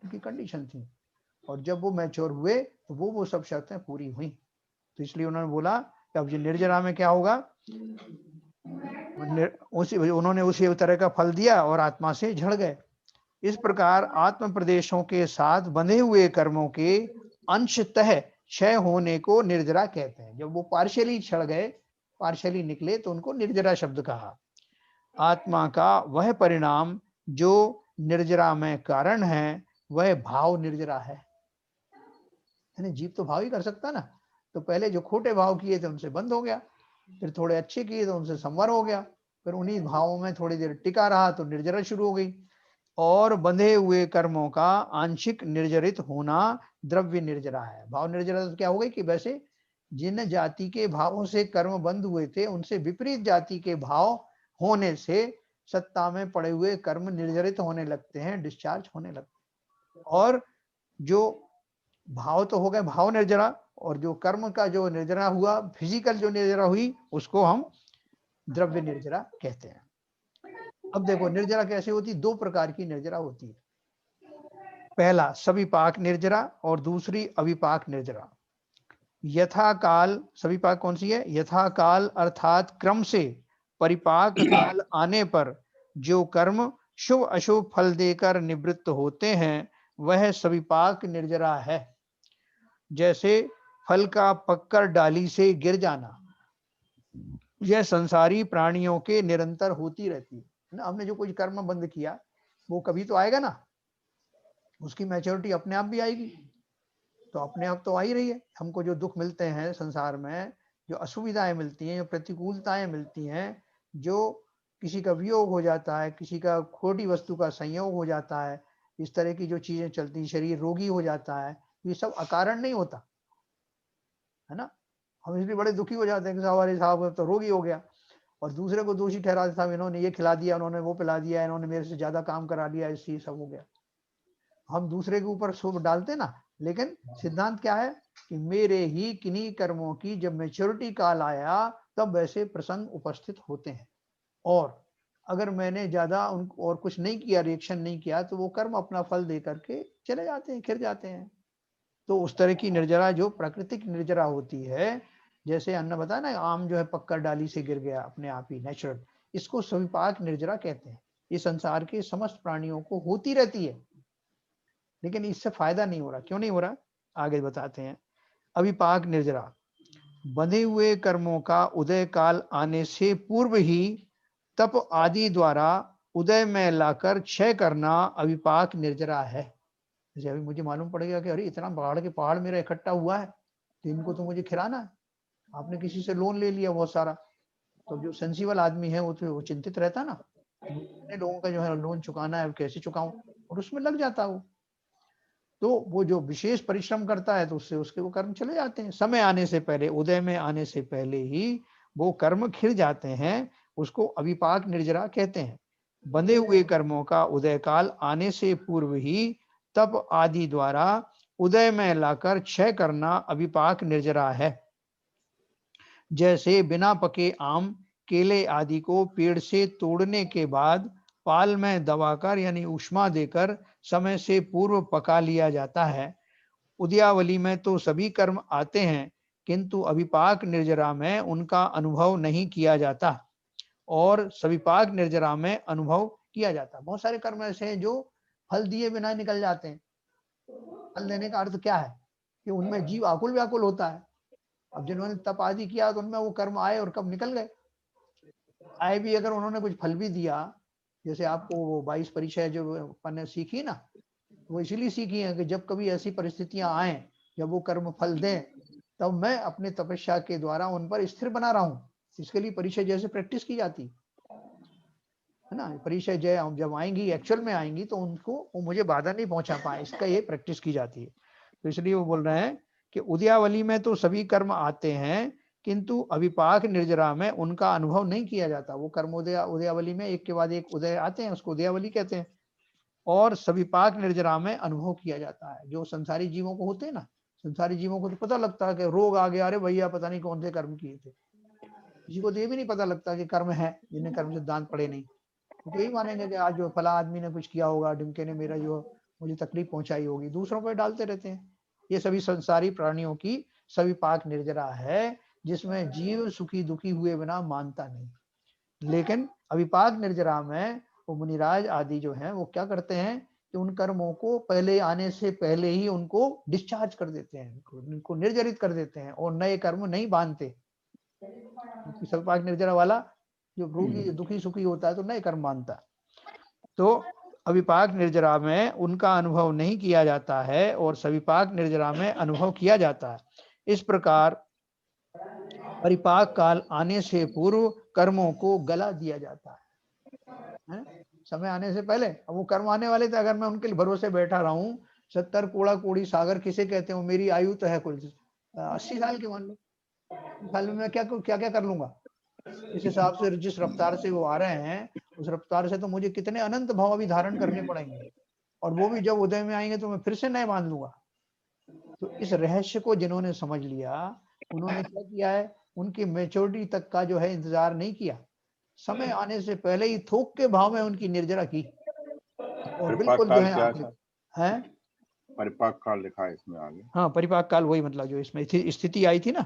उनकी कंडीशन थी। और जब वो मैच्योर हुए तो वो सब शर्तें पूरी हुई। तो इसलिए उन्होंने बोला कि अब ये निर्जरा में क्या होगा, उन्होंने उसी तरह का फल दिया और आत्मा से झड़ गए। इस प्रकार आत्म प्रदेशों के साथ बंधे हुए कर्मों के अंशतः क्षय होने को निर्जरा कहते हैं। जब वो पार्शियली छड़ गए, पार्शियली निकले, तो उनको निर्जरा शब्द कहा। आत्मा का वह परिणाम जो निर्जरा में कारण है वह भाव निर्जरा है। जीव तो भाव ही कर सकता ना, तो पहले जो खोटे भाव किए थे उनसे बंद हो गया, फिर थोड़े अच्छे किए तो उनसे संवर हो गया, फिर उन्हीं भावों में थोड़ी देर टिका रहा तो निर्जरा शुरू हो गई। और बंधे हुए कर्मों का आंशिक निर्जरित होना द्रव्य निर्जरा है। भाव निर्जरा तो क्या हो गई कि वैसे जिन जाति के भावों से कर्म बंद हुए थे उनसे विपरीत जाति के भाव होने से सत्ता में पड़े हुए कर्म निर्जरित होने लगते हैं, डिस्चार्ज होने लगते हैं। और जो भाव तो हो गए भाव निर्जरा, और जो कर्म का जो निर्जरा हुआ, फिजिकल जो निर्जरा हुई, उसको हम द्रव्य निर्जरा कहते हैं। अब देखो निर्जरा कैसे होती, दो प्रकार की निर्जरा होती है। पहला सविपाक निर्जरा और दूसरी अविपाक निर्जरा। यथाकाल सविपाक कौन सी है? यथाकाल अर्थात क्रम से परिपाक काल आने पर जो कर्म शुभ अशुभ फल देकर निवृत्त होते हैं, वह सविपाक निर्जरा है। जैसे फल का पककर डाली से गिर जाना, यह संसारी प्राणियों के निरंतर होती रहती है ना। हमने जो कुछ कर्म बंद किया वो कभी तो आएगा ना, उसकी मैच्योरिटी अपने आप भी आएगी। तो अपने आप तो आ ही रही है। हमको जो दुख मिलते हैं संसार में, जो असुविधाएं मिलती हैं, जो प्रतिकूलताएं मिलती हैं, जो किसी का वियोग हो जाता है, किसी का खोटी वस्तु का संयोग हो जाता है, इस तरह की जो चीजें चलती, शरीर रोगी हो जाता है, ये सब अकारण नहीं होता है ना। हम इसलिए बड़े दुखी हो जाते हैं कि साहब अरे साहब तो रोगी हो गया, और दूसरे को दोषी ठहराते, साहब इन्होंने ये खिला दिया, उन्होंने वो पिला दिया, इन्होंने मेरे से ज्यादा काम करा लिया, इसलिए सब हो गया। हम दूसरे के ऊपर शुभ डालते ना, लेकिन सिद्धांत क्या है कि मेरे ही किन्हीं कर्मों की जब मैच्योरिटी काल आया तब वैसे प्रसंग उपस्थित होते हैं। और अगर मैंने ज्यादा और कुछ नहीं किया, रिएक्शन नहीं किया, तो वो कर्म अपना फल दे करके चले जाते हैं, खिर जाते हैं। तो उस तरह की निर्जरा जो प्राकृतिक निर्जरा होती है, जैसे अन्न बताया ना, आम जो है पककर डाली से गिर गया अपने आप ही, नेचुरल, इसको सविपाक निर्जरा कहते हैं। ये संसार के समस्त प्राणियों को होती रहती है, लेकिन इससे फायदा नहीं हो रहा। क्यों नहीं हो रहा, आगे बताते हैं। अविपाक निर्जरा, बंधे हुए कर्मों का उदय काल आने से पूर्व ही तप आदि द्वारा उदय में लाकर क्षय करना अविपाक निर्जरा है। जैसे अभी मुझे मालूम पड़ गया कि अरे इतना पहाड़ के पहाड़ मेरा इकट्ठा हुआ है, तो इनको तो मुझे खिलाना है। आपने किसी से लोन ले लिया बहुत सारा, तो जो सेंसिबल आदमी है वो तो वो चिंतित रहता ना, कितने लोगों का जो है लोन चुकाना है, कैसे चुकाऊं, और उसमें लग जाता वो। तो वो जो विशेष परिश्रम करता है तो उससे उसके वो कर्म चले जाते हैं। समय आने से पहले, उदय में आने से पहले ही वो कर्म खिर जाते हैं, उसको अविपाक निर्जरा कहते हैं। बंधे हुए कर्मों का उदय काल आने से पूर्व ही तप आदि द्वारा उदय में लाकर क्षय करना अविपाक निर्जरा है। जैसे बिना पके आम, केले आदि को पेड़ से तोड़ने के बाद पाल में दबाकर यानी ऊष्मा देकर समय से पूर्व पका लिया जाता है। उद्यावली में तो सभी कर्म आते हैं, किंतु अविपाक निर्जरा में उनका अनुभव नहीं किया जाता, और सविपाक निर्जरा में अनुभव किया जाता। बहुत सारे कर्म ऐसे हैं जो फल दिए बिना निकल जाते हैं। फल देने का अर्थ क्या है कि उनमें जीव आकुल व्याकुल होता है। अब जिन्होंने तप आदि किया तो उनमें वो कर्म आए और कब निकल गए। आए भी, अगर उन्होंने कुछ फल भी दिया, जैसे आपको वो 22 परिचय जो अपन ने सीखी ना, वो इसीलिए सीखी है कि जब कभी ऐसी परिस्थितियां आए जब वो कर्म फल दें, तब मैं अपने तपस्या के द्वारा उन पर स्थिर बना रहा हूँ। इसके लिए परिचय जैसे प्रैक्टिस की जाती है ना। परिचय जय जब आएंगी, एक्चुअल में आएंगी, तो उनको वो मुझे बाधा नहीं पहुंचा पाए, इसका ये प्रैक्टिस की जाती है। तो इसलिए वो बोल रहे हैं कि उद्यावली में तो सभी कर्म आते हैं, किंतु अविपाक निर्जरा में उनका अनुभव नहीं किया जाता। वो कर्म उद्यावली में एक के बाद एक उदय आते हैं, उसको उद्यावली कहते हैं, और सविपाक निर्जरा में अनुभव किया जाता है। जो संसारी जीवों को होते हैं ना, संसारी जीवों को तो पता लगता है कि रोग आ गया, अरे भैया पता नहीं कौन से कर्म किए थे। किसी को तो ये भी नहीं पता लगता कि कर्म है, जिन्हें कर्म सिद्धांत पड़े नहीं, तो यही मानेंगे कि आज जो फला आदमी ने कुछ किया होगा, ढिमके ने मेरा जो मुझे तकलीफ पहुंचाई होगी, दूसरों पर डालते रहते हैं। ये सभी संसारी प्राणियों की सविपाक निर्जरा है, जिसमें जीव सुखी दुखी हुए बिना मानता नहीं। लेकिन अविपाक निर्जरा में वो मुनिराज आदि जो हैं वो क्या करते हैं कि उन कर्मों को पहले आने से पहले ही उनको डिस्चार्ज कर देते हैं, उनको निर्जरित कर देते हैं, और नए कर्म नहीं बांधते। सविपाक निर्जरा वाला जो रोगी दुखी सुखी होता है तो नए कर्म बांधता है। तो अविपाक निर्जरा में उनका अनुभव नहीं किया जाता है, और सविपाक निर्जरा में अनुभव किया जाता है। इस प्रकार परिपाक काल आने से पूर्व कर्मों को गला दिया जाता है। समय आने से पहले, अब वो कर्म आने वाले थे, अगर मैं उनके लिए भरोसे बैठा रहा हूँ, 70 कोड़ा कोड़ी सागर किसे कहते हो, मेरी आयु तो है कुल 80 साल की, मान लो, साल में मैं क्या क्या कर लूंगा। इस हिसाब से जिस रफ्तार से वो आ रहे हैं, उस रफ्तार से तो मुझे कितने अनंत भाव अभी धारण करने पड़ेंगे, और वो भी जब उदय में आएंगे तो मैं फिर से नए बांध लूंगा। तो इस रहस्य को जिन्होंने समझ लिया, उन्होंने क्या किया है, उनकी मैच्योरिटी तक का जो है इंतजार नहीं किया, समय आने से पहले ही थोक के भाव में उनकी निर्जरा की, और बिल्कुल जो है आखिर है। परिपाक काल लिखा है इसमें आगे। हाँ, परिपाक काल वही, मतलब जो इसमें स्थिति आई थी ना,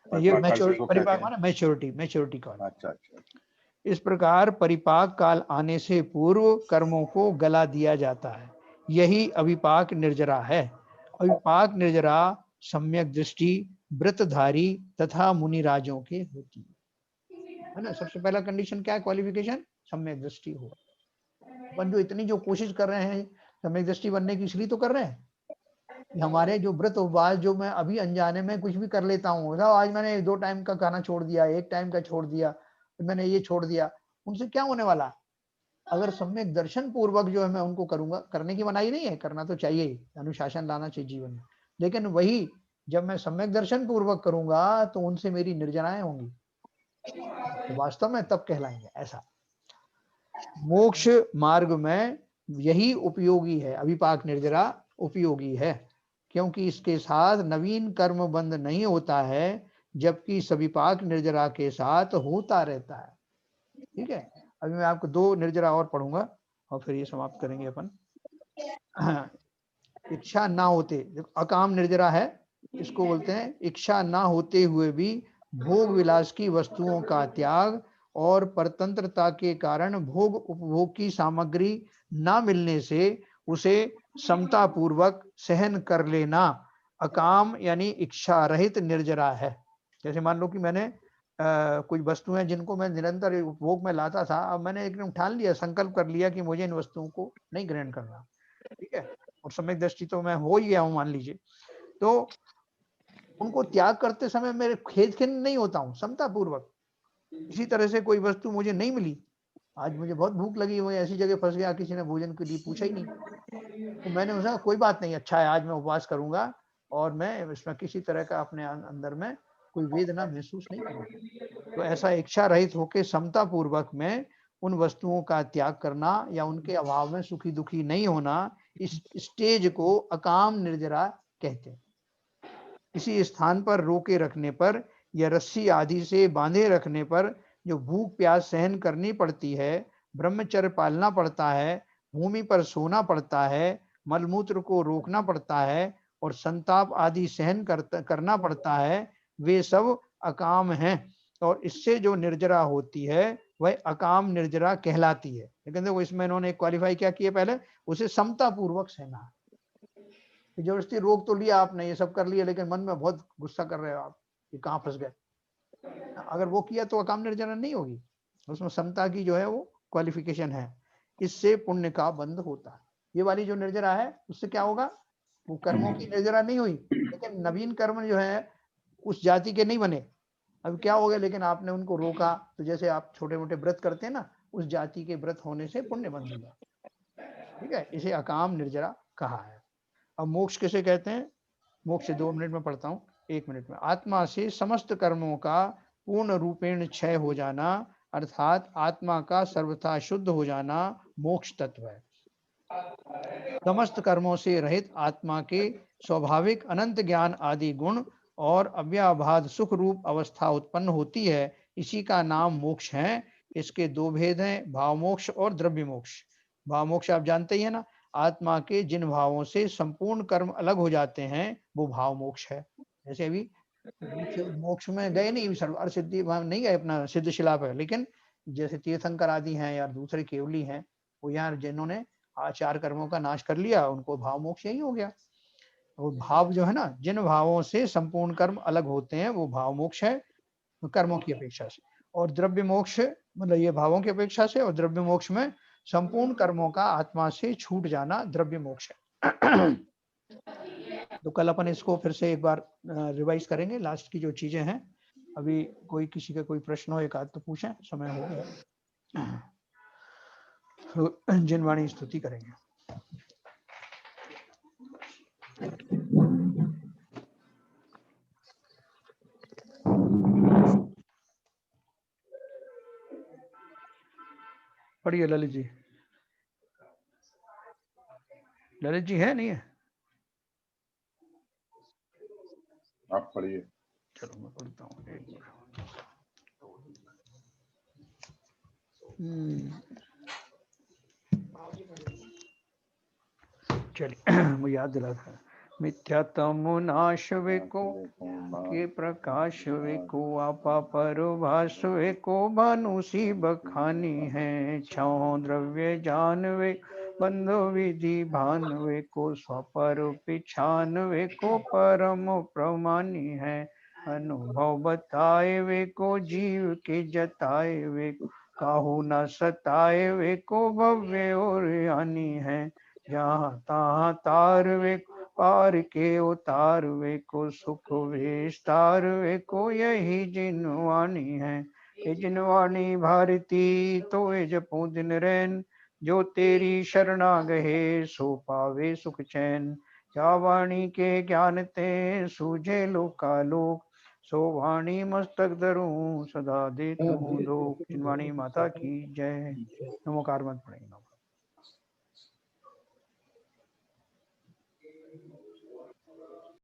ये मैच्योरिटी, परिपाक माना मैच्योरिटी, मैच्योरिटी काल। अच्छा अच्छा। इस प्रकार परिपाक काल आने से पूर्व कर्मों को गला दिया जाता है। यही अविपाक निर्जरा है। अविपाक निर्जरा सम्यक दृष्टि व्रतधारी तथा मुनिराजों के होती है ना। सबसे पहला कंडीशन क्या है, क्वालिफिकेशन, सम्यक दृष्टि हो। अपन जो इतनी जो कोशिश कर रहे हैं सम्यक दृष्टि बनने की, इसलिए तो कर रहे हैं कि हमारे जो व्रत उपवास जो मैं अभी अनजाने में कुछ भी कर लेता हूँ, आज मैंने 2 टाइम का खाना छोड़ दिया, 1 टाइम का छोड़ दिया, मैंने ये छोड़ दिया, उनसे क्या होने वाला। अगर सम्यक दर्शन पूर्वक जो है मैं उनको करूंगा, करने की मनाही नहीं है, करना तो चाहिए ही, अनुशासन लाना चाहिए जीवन में, लेकिन वही जब मैं सम्यक दर्शन पूर्वक करूंगा तो उनसे मेरी निर्जराएं होंगी, तो वास्तव में तब कहलाएंगे। ऐसा मोक्ष मार्ग में यही उपयोगी है, अविपाक निर्जरा उपयोगी है, क्योंकि इसके साथ नवीन कर्म बंद नहीं होता है, जबकि सविपाक निर्जरा के साथ होता रहता है। ठीक है, अभी मैं आपको 2 निर्जरा और पढ़ूंगा और फिर ये समाप्त करेंगे अपन। इच्छा ना होते, अकाम निर्जरा है, इसको बोलते हैं इच्छा ना होते हुए भी भोग विलास की वस्तुओं का त्याग और परतंत्रता के कारण भोग उपभोग की सामग्री ना मिलने से उसे समता पूर्वक सहन कर लेना अकाम यानी इच्छा रहित निर्जरा है। जैसे मान लो कि मैंने कुछ वस्तुएं जिनको मैं निरंतर उपभोग में लाता था, अब मैंने एकदम ठान लिया, संकल्प कर लिया कि मुझे इन वस्तुओं को नहीं ग्रहण करना। ठीक है, और सम्यक दृष्टि तो मैं हो ही गया हूं मान लीजिए, तो उनको त्याग करते समय मेरे खेद खिन्न नहीं होता हूं, समता पूर्वक। इसी तरह से कोई वस्तु मुझे नहीं मिली, आज मुझे बहुत भूख लगी हुई, ऐसी जगह फंस गया, किसी ने भोजन के लिए पूछा ही नहीं, तो मैंने उसका कोई बात नहीं, अच्छा है आज मैं उपवास करूंगा और मैं इसमें किसी तरह का अपने अंदर में कोई वेदना महसूस नहीं करूंगा। तो ऐसा इच्छा रहित होकर समता पूर्वक में उन वस्तुओं का त्याग करना या उनके अभाव में सुखी दुखी नहीं होना, इस स्टेज को अकाम निर्जरा कहते हैं। किसी स्थान पर रोके रखने पर या रस्सी आदि से बांधे रखने पर जो भूख प्यास सहन करनी पड़ती है, ब्रह्मचर्य पालना पड़ता है, भूमि पर सोना पड़ता है, मलमूत्र को रोकना पड़ता है और संताप आदि सहन करना पड़ता है, वे सब अकाम हैं और इससे जो निर्जरा होती है वह अकाम निर्जरा कहलाती है। लेकिन देखो इसमें इन्होंने क्वालिफाई क्या किया, पहले उसे समता पूर्वक सहना। जबरदस्ती रोक तो लिया आपने, ये सब कर लिया, लेकिन मन में बहुत गुस्सा कर रहे हो आप कि कहाँ फंस गए, अगर वो किया तो अकाम निर्जरा नहीं होगी, उसमें समता की जो है वो क्वालिफिकेशन है, इससे पुण्य का बंध होता है। ये वाली जो निर्जरा है उससे क्या होगा, वो कर्मों की निर्जरा नहीं हुई, लेकिन नवीन कर्म जो है उस जाति के नहीं बने। अब क्या हो गया, लेकिन आपने उनको रोका, तो जैसे आप छोटे मोटे व्रत करते हैं ना, उस जाति के व्रत होने से पुण्य बंध हुआ। ठीक है, इसे अकाम निर्जरा कहा है। अब मोक्ष किसे कहते हैं, मोक्ष 2 मिनट में पढ़ता हूँ, 1 मिनट में। आत्मा से समस्त कर्मों का पूर्ण रूपेण क्षय हो जाना, अर्थात आत्मा का सर्वथा शुद्ध हो जाना मोक्ष तत्व है। समस्त कर्मों से रहित आत्मा के स्वाभाविक अनंत ज्ञान आदि गुण और अव्याभाद सुख रूप अवस्था उत्पन्न होती है, इसी का नाम मोक्ष है। इसके 2 भेद हैं, भाव मोक्ष और द्रव्य मोक्ष। भाव मोक्ष आप जानते ही है ना, आत्मा के जिन भावों से संपूर्ण कर्म अलग हो जाते हैं वो भाव मोक्ष है। जैसे अभी मोक्ष में गए नहीं, सर्वार सिद्धि नहीं गए अपना सिद्धशिला पर, लेकिन जैसे तीर्थंकर आदि हैं या दूसरे केवली हैं, वो यहाँ जिन्होंने आचार कर्मों का नाश कर लिया, उनको भाव मोक्ष यही हो गया। वो भाव जो है ना, जिन भावों से संपूर्ण कर्म अलग होते हैं वो भाव मोक्ष है कर्मों की अपेक्षा से। और द्रव्य मोक्ष मतलब ये भावों की अपेक्षा से, और द्रव्य मोक्ष में संपूर्ण कर्मों का आत्मा से छूट जाना द्रव्य मोक्ष है। तो कल अपन इसको फिर से एक बार रिवाइज करेंगे, लास्ट की जो चीजें हैं। अभी कोई किसी का कोई प्रश्न हो एक आध तो पूछें, समय हो गया। तो जिनवाणी स्तुति करेंगे। पढ़िए ललित जी। ललित जी है नहीं है? आप पढ़िए। चलो मैं पढ़ता हूँ। चलिए, मुझे याद दिला था। मिथ्यातम नाश वे को के प्रकाश वे को आपा परभास वे को भानुसी बखानी है। छौ द्रव्य जान वे बंधु विधि भान वे को स्वपर पिछान वे को परम प्रमानी है। अनुभव बताए वे को जीव के जताए वे को काहू न सताए वे को भव्य और हानि है। जहाँ तहाँ तार वे पार के उतार वे को सुख विस्तार वे को यही जिनवाणी है। ये जिनवाणी भारती तो ये जपू दिन रैन जो तेरी शरणा गहे सो पावे सुख चैन। जा वाणी के ज्ञान ते सूझे लोकालोक सो वाणी मस्तक धरूं सदा दे तू लोक। जिनवाणी माता की जय। नमो कार मत पड़ेगा।